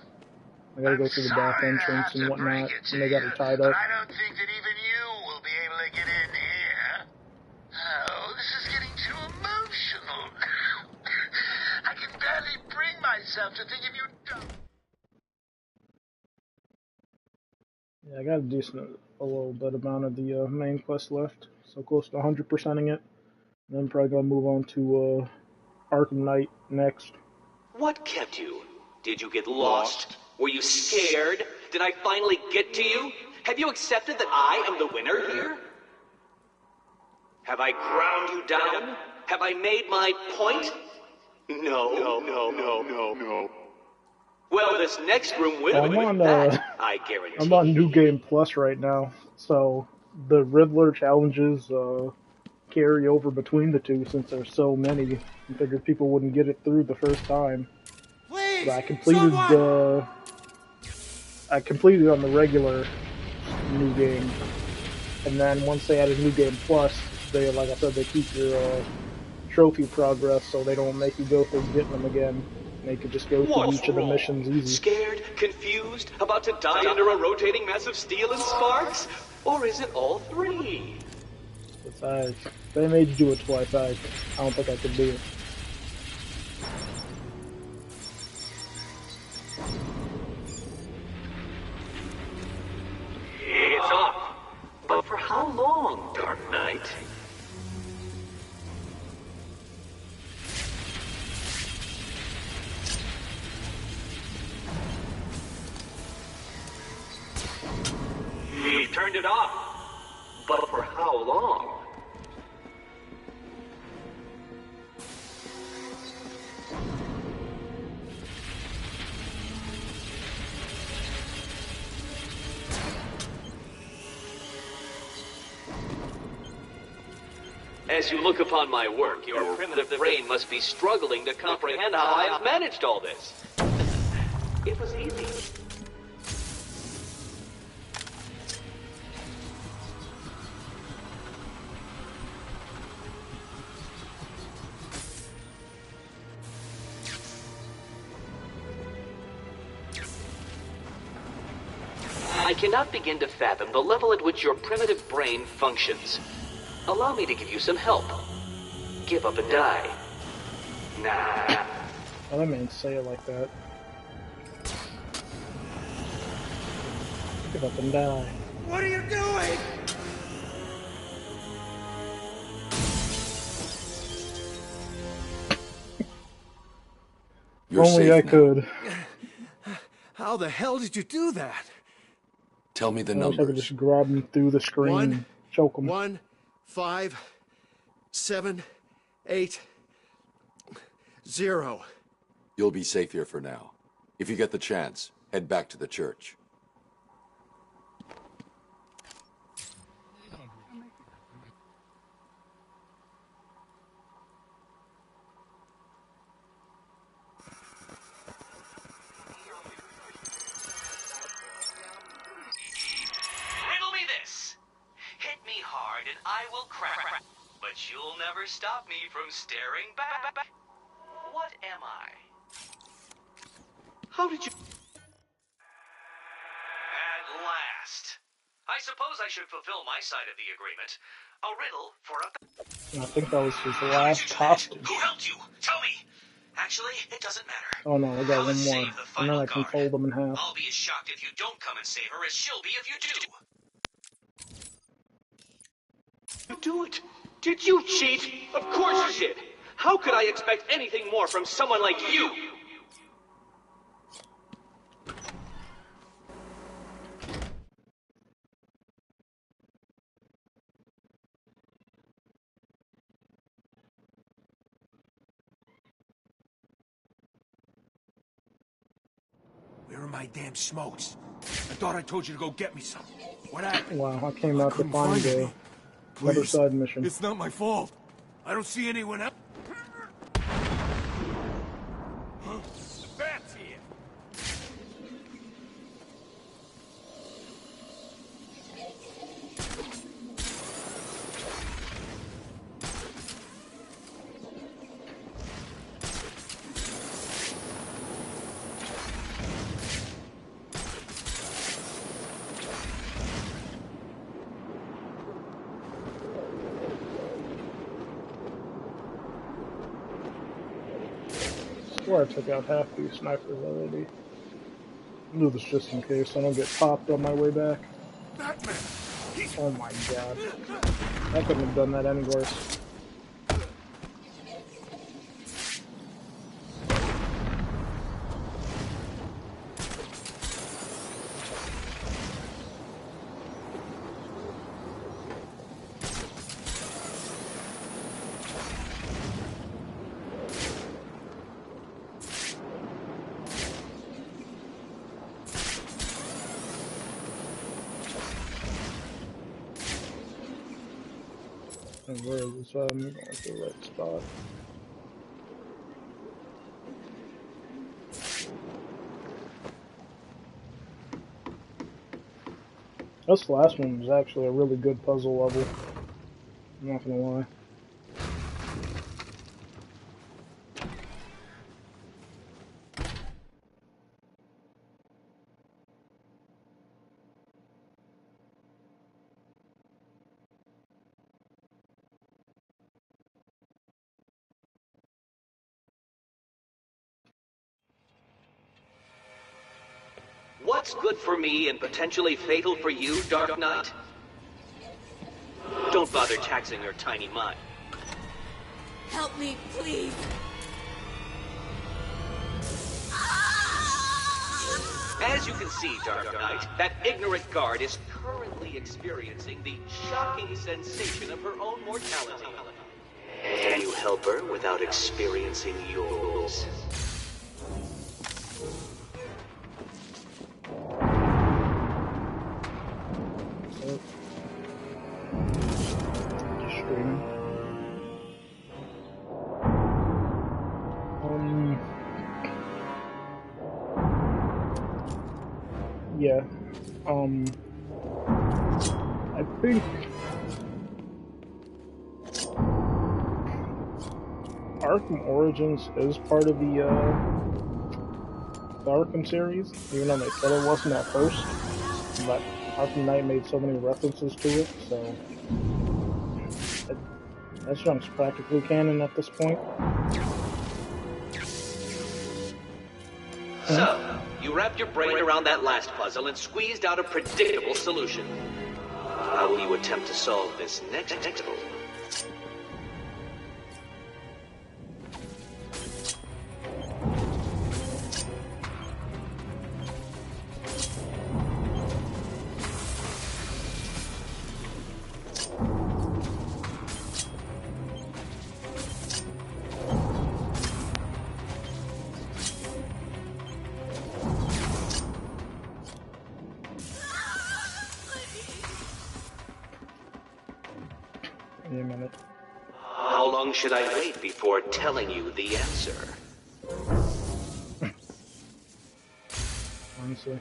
I gotta go through the back entrance and whatnot, and they got her tied up. I don't think that even you will be able to get in here. Oh, this is getting too emotional. I can barely bring myself to think of you. Yeah, I got a little bit amount of the main quest left, so close to 100%ing it. And then probably gonna move on to Arkham Knight next. What kept you? Did you get lost? Were you scared? Did I finally get to you? Have you accepted that I am the winner here? Have I ground you down? Have I made my point? No. Well, this next room will win that, I guarantee. I'm on New Game Plus right now, so the Riddler challenges carry over between the two since there's so many. I figured people wouldn't get it through the first time. Please, but I completed on the regular New Game, and then once they added New Game Plus, they, like I said, they keep your trophy progress, so they don't make you go through getting them again. They could just go through each of the missions easy. Scared? Confused? About to die under a rotating mass of steel and sparks? Or is it all three? Besides, if they made you do it twice, I don't think I could do it. It's off. But for how long, Dark Knight? turned it off. But for how long? As you look upon my work, your primitive brain must be struggling to comprehend how I have managed all this. It was easy. I cannot begin to fathom the level at which your primitive brain functions. Allow me to give you some help. Give up and die. Nah. I didn't mean to say it like that. Give up and die. What are you doing? You're Only safe I now. could. How the hell did you do that? Tell me the I wish I could numbers. just grab him through the screen, choke him. 1, 5, 7, 8, 0. You'll be safe here for now. If you get the chance, head back to the church. Riddle me this. Hit me hard and I will crack. But you'll never stop me from staring back. What am I? How did you... At last. I suppose I should fulfill my side of the agreement. A riddle for a... I think that was his last hostage. Who helped you? Tell me. Actually, it doesn't matter. Oh no, I got one more. Save the And then final I can fold them in half. I'll be as shocked if you don't come and save her as she'll be if you do. You do it. Did you cheat? Of course you did. How could I expect anything more from someone like you? Where are my damn smokes? I thought I told you to go get me some. What happened? Wow, I came out to find the other Please. side mission. It's not my fault. I don't see anyone else. The bat's here. I swear I took out half these snipers already. I'll do this just in case I don't get popped on my way back. Oh my god. I couldn't have done that any worse. And where is this? I'm going to the right spot. This last one was actually a really good puzzle level. I'm not gonna lie. What's good for me and potentially fatal for you, Dark Knight? Don't bother taxing your tiny mind. Help me, please. As you can see, Dark Knight, that ignorant guard is currently experiencing the shocking sensation of her own mortality. Can you help her without experiencing yours? Yeah. I think Arkham Origins is part of the Arkham series, even though they said it wasn't at first. But Arkham Knight made so many references to it, so that junk's practically canon at this point. So, you wrapped your brain around that last puzzle and squeezed out a predictable solution. How will you attempt to solve this next puzzle? Wait a minute. How long should I wait before telling you the answer? Honestly.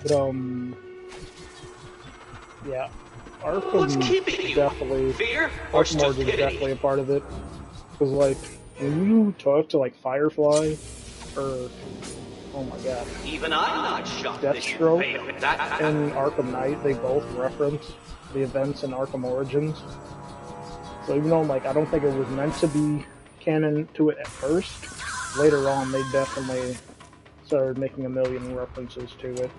But, yeah. Arkham definitely, Arkham Origins is definitely a part of it. Because, like, when you talk to, like, Firefly, or, oh my god, Even I'm not shocked Deathstroke, that and Arkham Knight, they both reference the events in Arkham Origins. So even though, like, I don't think it was meant to be canon to it at first, later on they definitely started making a million references to it.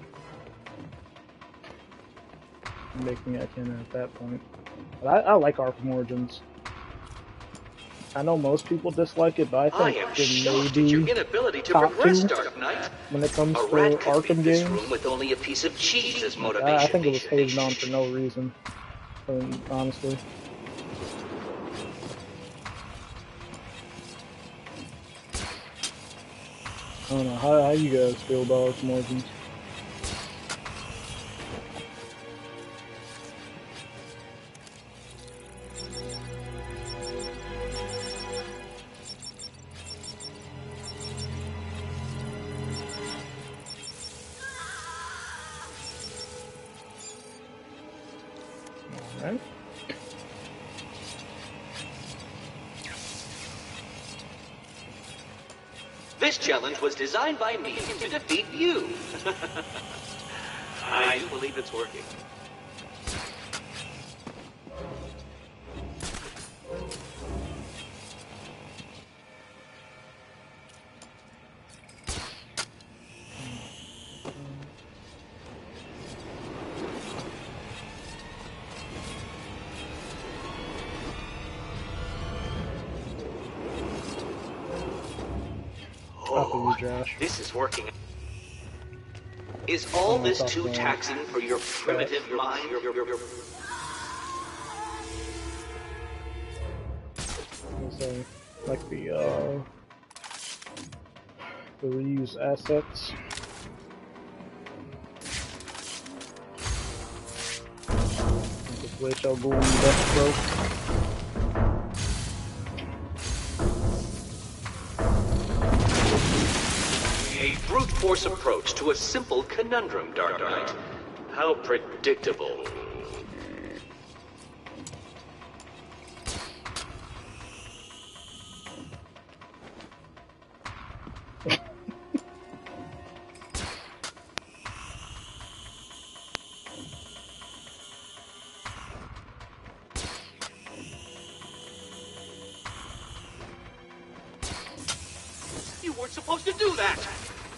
Making it canon at that point. But I like Arkham Origins. I know most people dislike it, but I think it may be your inability to top progress, 2 Dark Knight. when it comes A to rat could Arkham beat this games. room with only a piece of cheese as I motivation. think it was hated on for no reason, honestly. I don't know, how you guys feel about Arkham Origins? Alright. This challenge was designed by me to defeat you. I do believe it's working. This is working. Is all this too taxing for your primitive mind? So, like the reuse assets. The Glitch I'll go on Deathstroke. A brute force approach to a simple conundrum, Dark Knight. How predictable. weren't supposed to do that!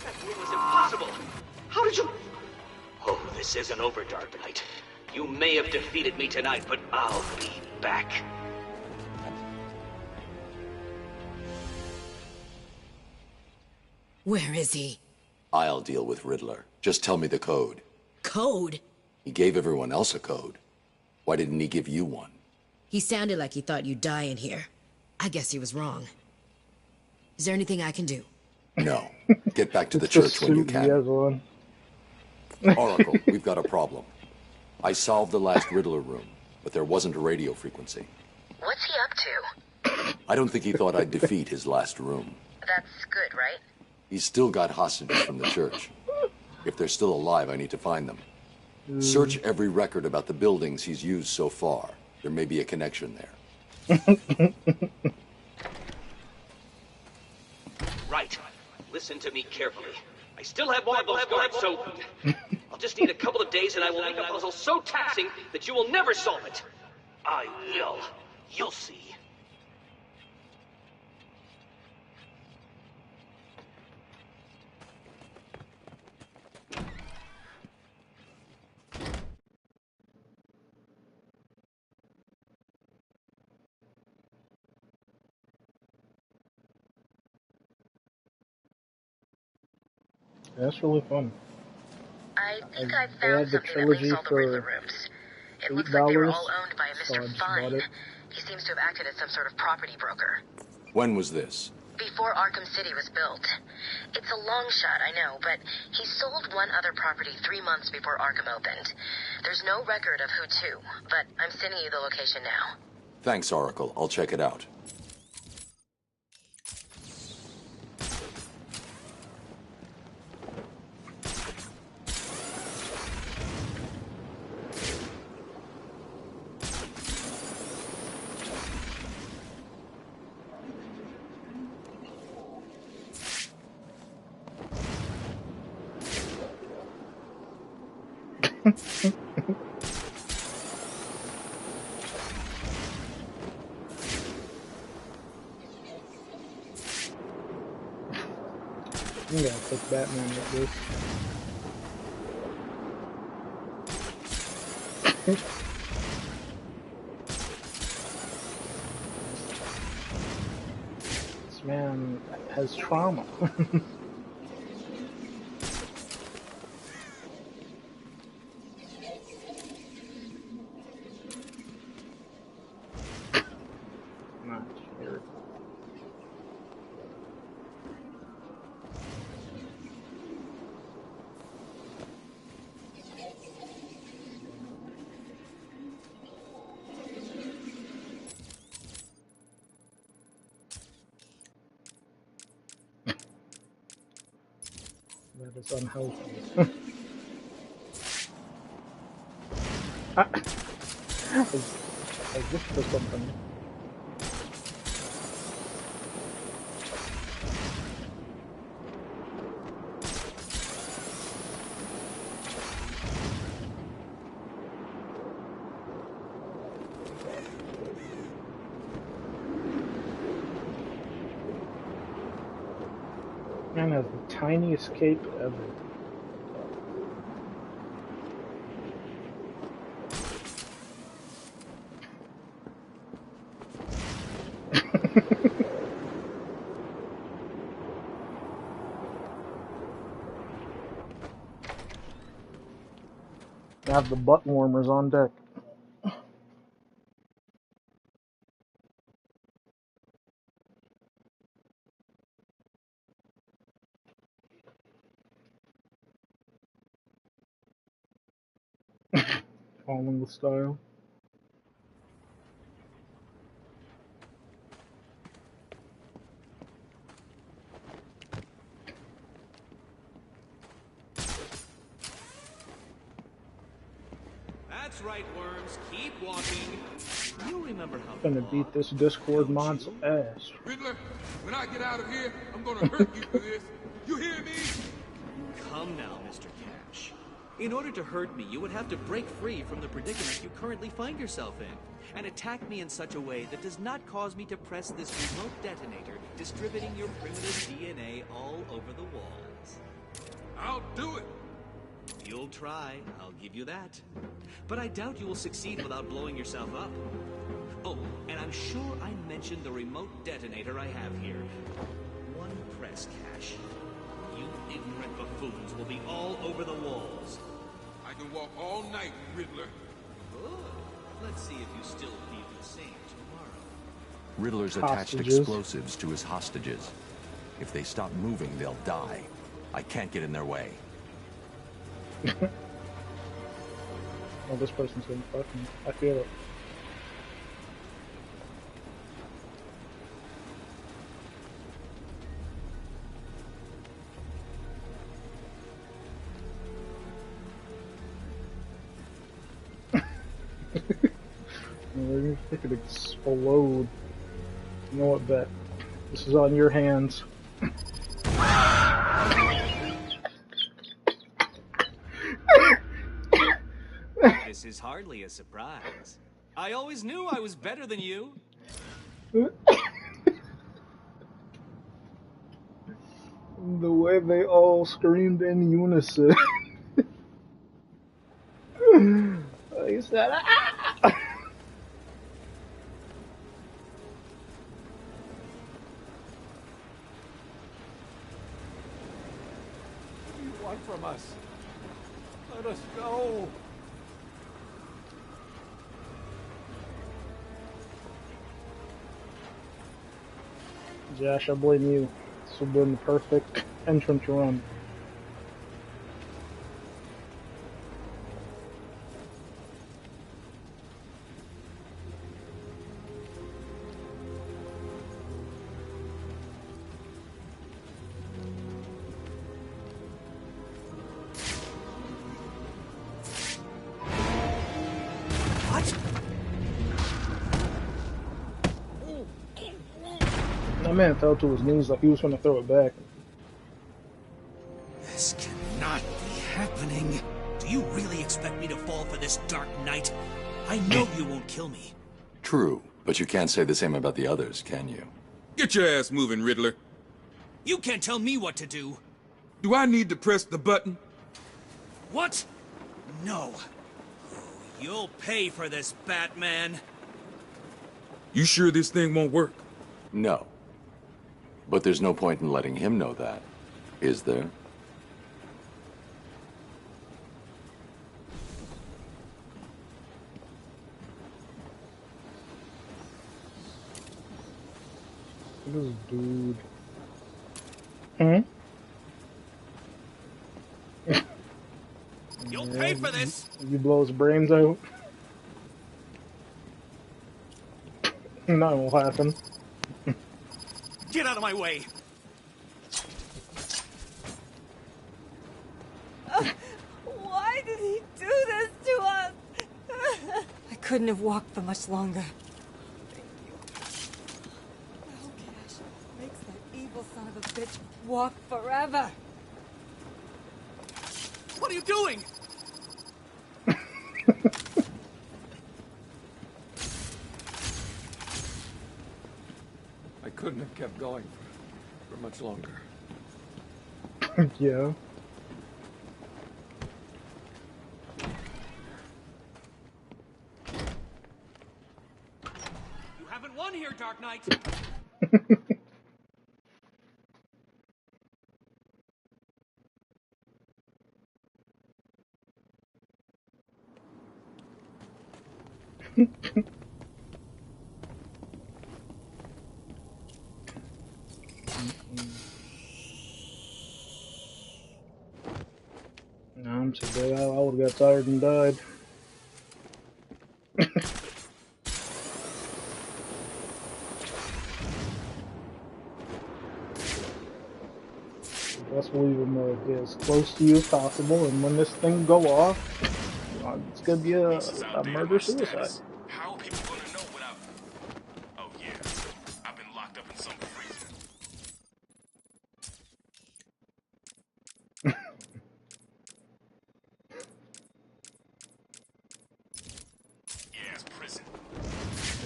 That was impossible! How did you... Oh, this isn't over, Dark Knight. You may have defeated me tonight, but I'll be back. Where is he? I'll deal with Riddler. Just tell me the code. Code? He gave everyone else a code. Why didn't he give you one? He sounded like he thought you'd die in here. I guess he was wrong. Is there anything I can do? No. Get back to the church when you can. Oracle, we've got a problem. I solved the last Riddler room, but there wasn't a radio frequency. What's he up to? I don't think he thought I'd defeat his last room. That's good, right? He's still got hostages from the church. If they're still alive, I need to find them. Search every record about the buildings he's used so far. There may be a connection there. Right. Listen to me carefully. I still have one of those guards, so... I'll just need a couple of days and I will make a puzzle so taxing that you will never solve it. I will. You'll see. That's really fun. I think I found something that links all the Riddler rooms. It looks like they were all owned by a Mr. Fine. He seems to have acted as some sort of property broker. When was this? Before Arkham City was built. It's a long shot, I know, but he sold one other property 3 months before Arkham opened. There's no record of who to, but I'm sending you the location now. Thanks, Oracle. I'll check it out. I'm gonna put Batman with this. This man has trauma. That is unhealthy. I wish for something. Man has the tiniest cape ever. I have the butt warmers on deck. Following the style. That's right, worms. Keep walking. You'll remember how. Gonna beat this Discord mod's ass. Riddler, when I get out of here, I'm gonna hurt you for this. You hear me? Come now, Mr. Cash. In order to hurt me, you would have to break free from the predicament you currently find yourself in, and attack me in such a way that does not cause me to press this remote detonator, distributing your primitive DNA all over the walls. I'll do it! You'll try, I'll give you that. But I doubt you will succeed without blowing yourself up. Oh, and I'm sure I mentioned the remote detonator I have here. One press, Cash. You ignorant buffoons will be all over the walls. I can walk all night, Riddler. Good. Let's see if you still feel the same tomorrow. Riddler's attached explosives to his hostages. If they stop moving, they'll die. I can't get in their way. Oh, this person's gonna fuck me. I feel it. It could explode. You know what, Bet? This is on your hands. This is hardly a surprise. I always knew I was better than you. The way they all screamed in unison. He said, ah! What do you want from us? Let us go! Josh, I blame you. This would have been the perfect entrance run. That man fell to his knees like he was going to throw it back. This cannot be happening. Do you really expect me to fall for this dark night? I know you won't kill me. True, but you can't say the same about the others, can you? Get your ass moving, Riddler. You can't tell me what to do. Do I need to press the button? What? No. You'll pay for this, Batman. You sure this thing won't work? No. But there's no point in letting him know that, is there? This dude. Hmm? You'll pay for this. You blow his brains out. Nothing will happen. Get out of my way. Why did he do this to us? I couldn't have walked for much longer. Thank you. Now, Cash makes that evil son of a bitch walk forever. What are you doing? I couldn't have kept going for much longer. Yeah. You haven't won here, Dark Knight. No, I'm so dead. I would have got tired and died. Let's leave him as close to you as possible, and when this thing go off, it's gonna be a murder-suicide. How are people gonna know without... Oh yeah, I've been locked up in some prison.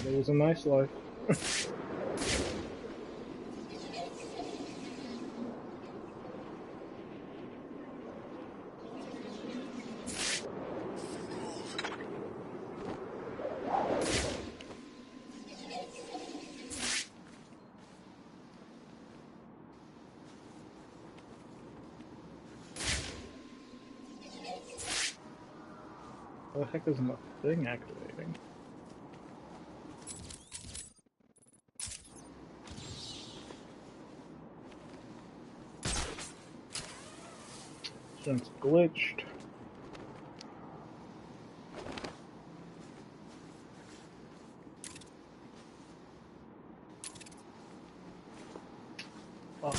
It was a nice life. What the heck isn't the thing activating? Since glitched. Oh.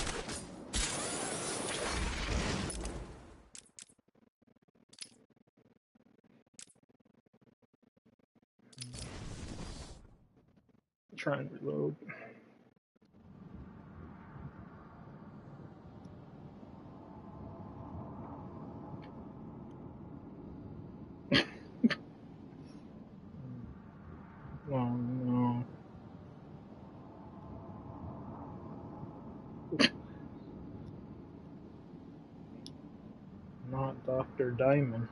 Try and reload. Oh no. Not Dr. Diamond.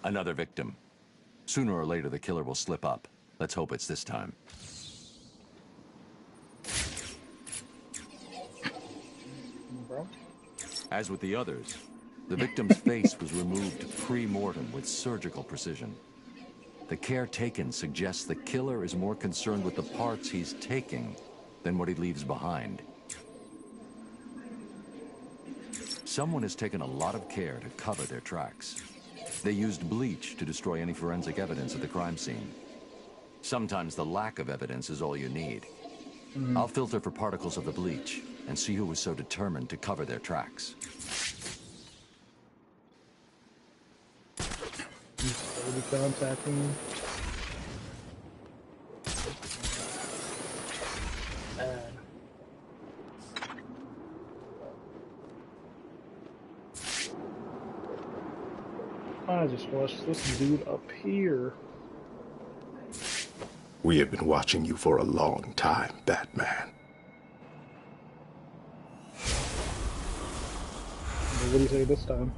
Another victim. Sooner or later, the killer will slip up. Let's hope it's this time. As with the others, the victim's face was removed pre-mortem with surgical precision. The care taken suggests the killer is more concerned with the parts he's taking than what he leaves behind. Someone has taken a lot of care to cover their tracks. They used bleach to destroy any forensic evidence at the crime scene. Sometimes the lack of evidence is all you need. I'll filter for particles of the bleach and see who was so determined to cover their tracks. He's slowly contacting me. I just watched this dude up here. We have been watching you for a long time, Batman. What do you say this time?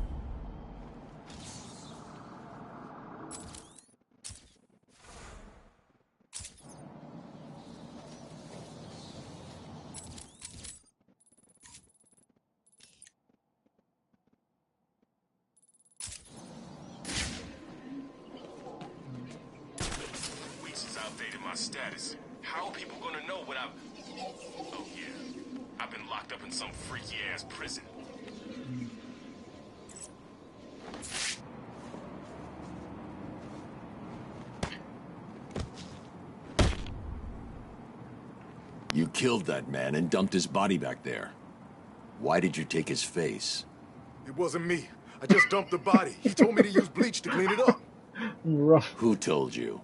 Status. How are people gonna know what I've... Oh yeah, I've been locked up in some freaky-ass prison. You killed that man and dumped his body back there. Why did you take his face? It wasn't me. I just dumped the body. He told me to use bleach to clean it up. Who told you?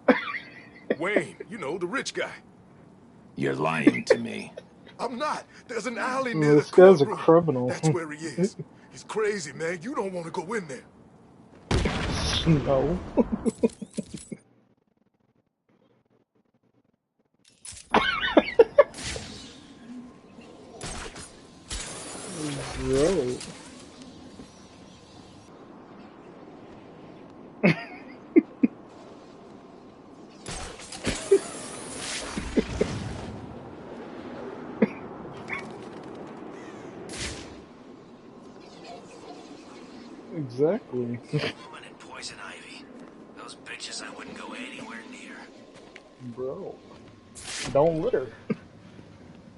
Wayne, you know, the rich guy. You're lying to me. I'm not. There's an alley near This the guy's a courtroom. criminal. That's where he is. He's crazy, man. You don't want to go in there. No. Bro. Exactly. Woman and poison ivy. Those bitches I wouldn't go anywhere near. Bro. Don't litter.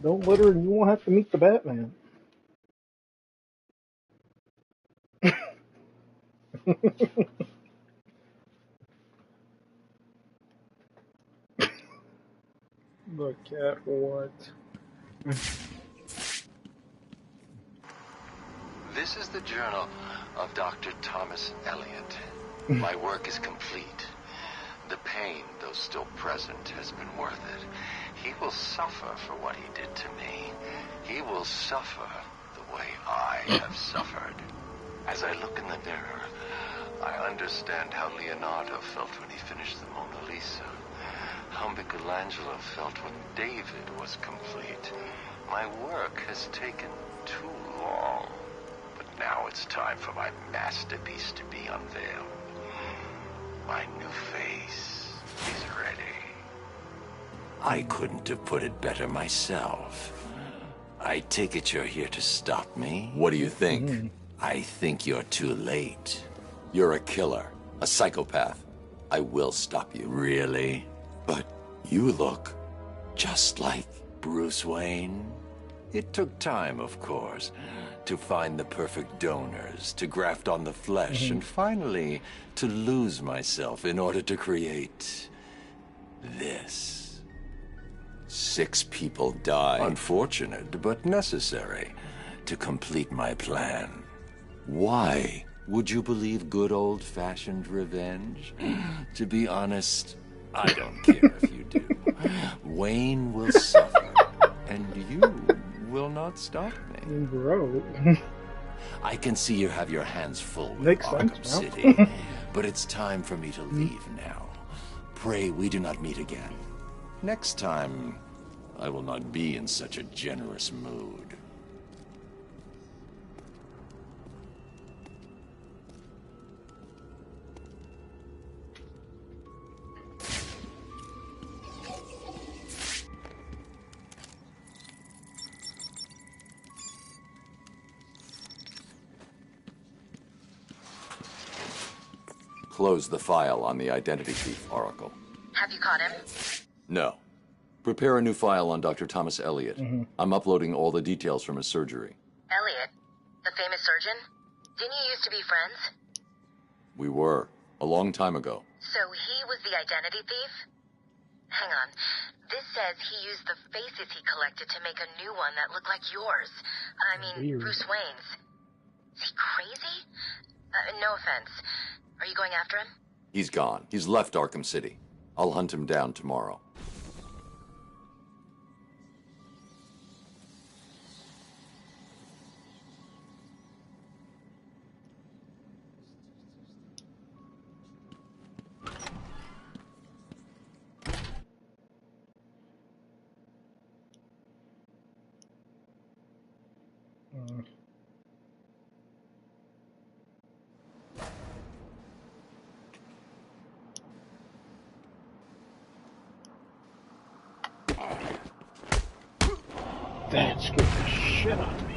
Don't litter and you won't have to meet the Batman. The cat what? This is the journal of Dr. Thomas Elliot. My work is complete. The pain, though still present, has been worth it. He will suffer for what he did to me. He will suffer the way I have suffered. As I look in the mirror, I understand how Leonardo felt when he finished the Mona Lisa. How Michelangelo felt when David was complete. My work has taken too long. But now it's time for my masterpiece to be unveiled. My new face is ready. I couldn't have put it better myself. I take it you're here to stop me? What do you think? I think you're too late. You're a killer, a psychopath. I will stop you. Really? But you look just like Bruce Wayne. It took time, of course, to find the perfect donors, to graft on the flesh, and finally to lose myself in order to create this. 6 people died. Unfortunate, but necessary to complete my plan. Why would you believe good old-fashioned revenge? To be honest, I don't care if you do. Wayne will suffer, and you will not stop me. Bro. I can see you have your hands full with Makes Arkham sense, City, but it's time for me to leave now. Pray we do not meet again. Next time, I will not be in such a generous mood. Close the file on the identity thief, Oracle. Have you caught him? No. Prepare a new file on Dr. Thomas Elliot. I'm uploading all the details from his surgery. Elliot, the famous surgeon? Didn't you used to be friends? We were. A long time ago. So he was the identity thief? Hang on. This says he used the faces he collected to make a new one that looked like yours. I mean, Weird. Bruce Wayne's. Is he crazy? No offense. Are you going after him? He's gone. He's left Arkham City. I'll hunt him down tomorrow. That scared the shit out of me.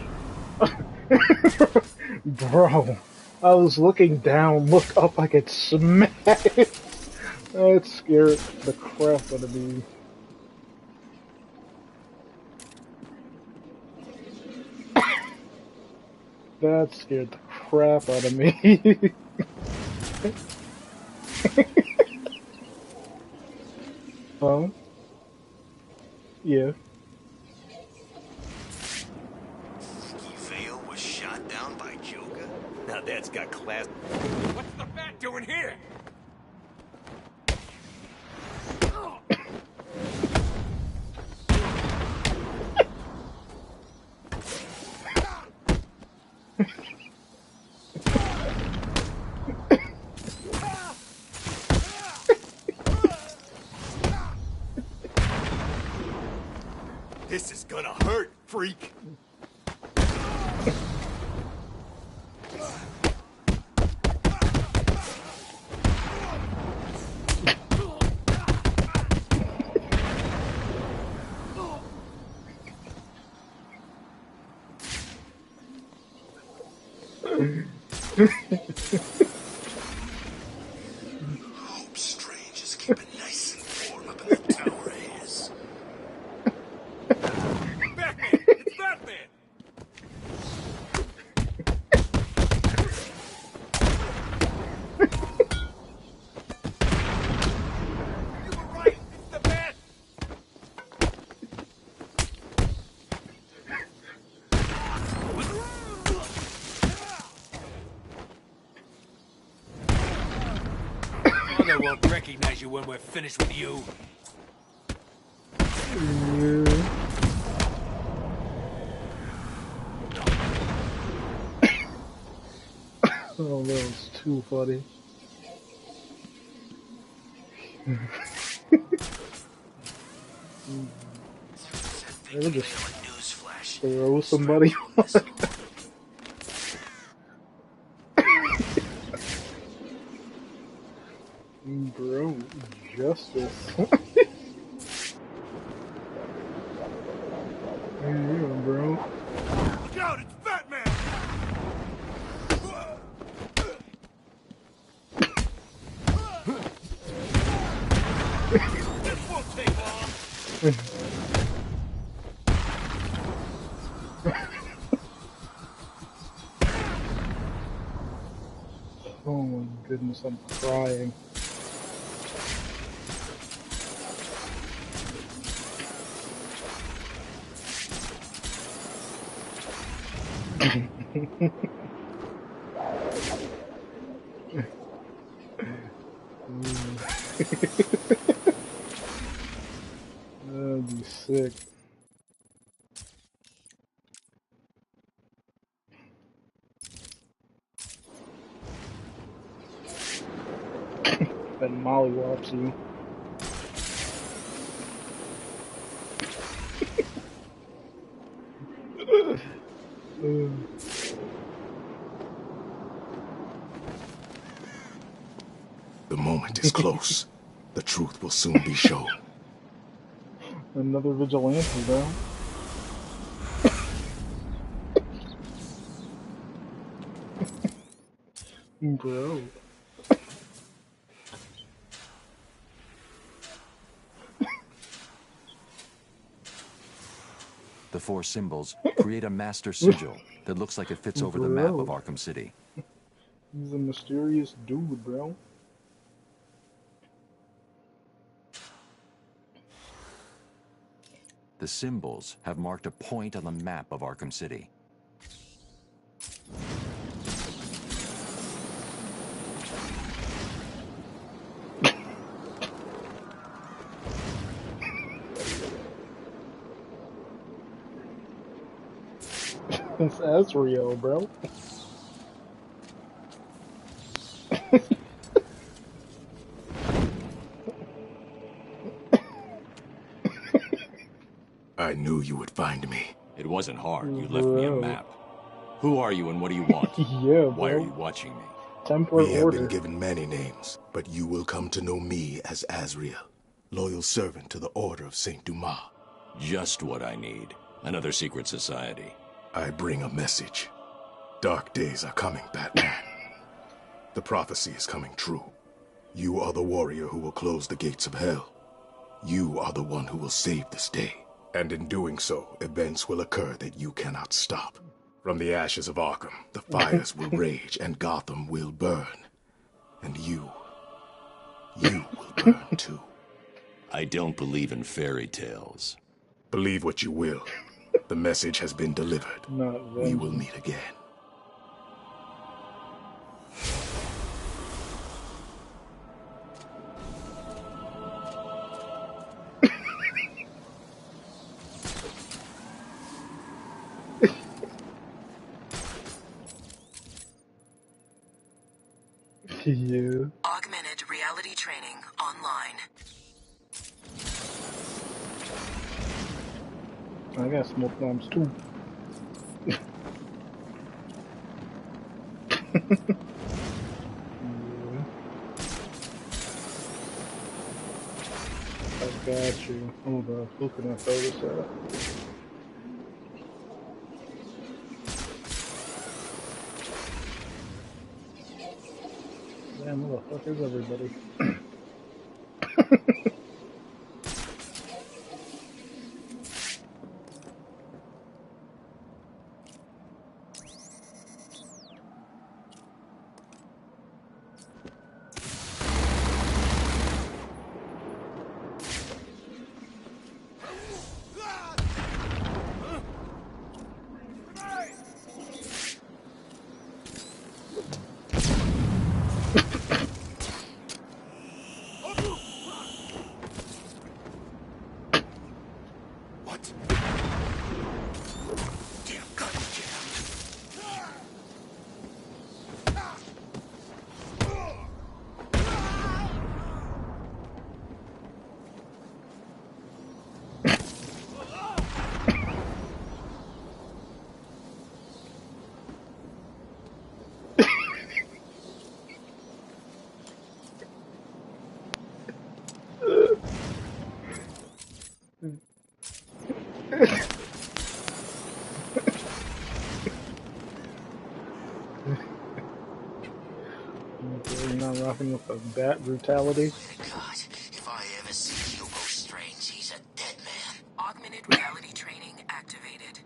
Bro, I was looking down, look up, I get smacked. That scared the crap out of me. That scared the crap out of me. Huh? Yeah. Vale was shot down by Joker? Now that's got class. What's the bat doing here? This is gonna hurt, freak. Hope Strange is keeping nice and warm up in that tower of his. Batman! It's Batman! You were right! It's the Bat! Mother won't recognize you when we're finished with you. Oh, that was too funny. They would just throw somebody off. Bro, justice. Yeah, bro. Look out! It's Batman! This won't take long! Oh my goodness, I'm crying. That'd be sick. That mollywops you. The moment is close. The truth will soon be shown. Another vigilante, bro. Bro. The four symbols create a master sigil that looks like it fits over the map of Arkham City. He's a mysterious dude, bro. The symbols have marked a point on the map of Arkham City. It's Azrael, bro. I knew you would find me. It wasn't hard. You left me a map. Who are you and what do you want? Yeah, bro. Why are you watching me? We have been given many names, but you will come to know me as Azrael, loyal servant to the Order of Saint Dumas. Just what I need. Another secret society. I bring a message. Dark days are coming, Batman. The prophecy is coming true. You are the warrior who will close the gates of hell. You are the one who will save this day. And in doing so, events will occur that you cannot stop. From the ashes of Arkham, the fires will rage and Gotham will burn. And you will burn too. I don't believe in fairy tales. Believe what you will. The message has been delivered. We will meet again. Yeah. Augmented reality training online. I got smoke bombs too. I got you. Hold on, who can I throw this at? Damn, where the fuck is everybody? What? Damn gun jammed. You're not rocking with the bat brutality. God, if I ever see Hugo Strange, he's a dead man. Augmented reality training activated.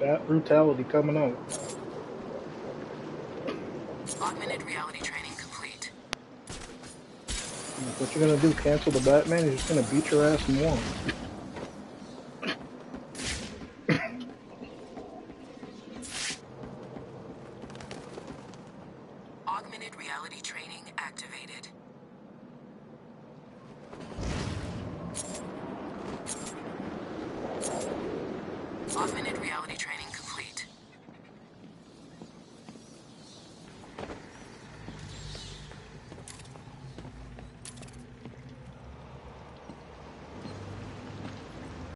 Bat brutality coming out. Augmented reality training complete. What you gonna do? Cancel the Batman? He's just gonna beat your ass more. Augmented reality training activated. Augmented reality training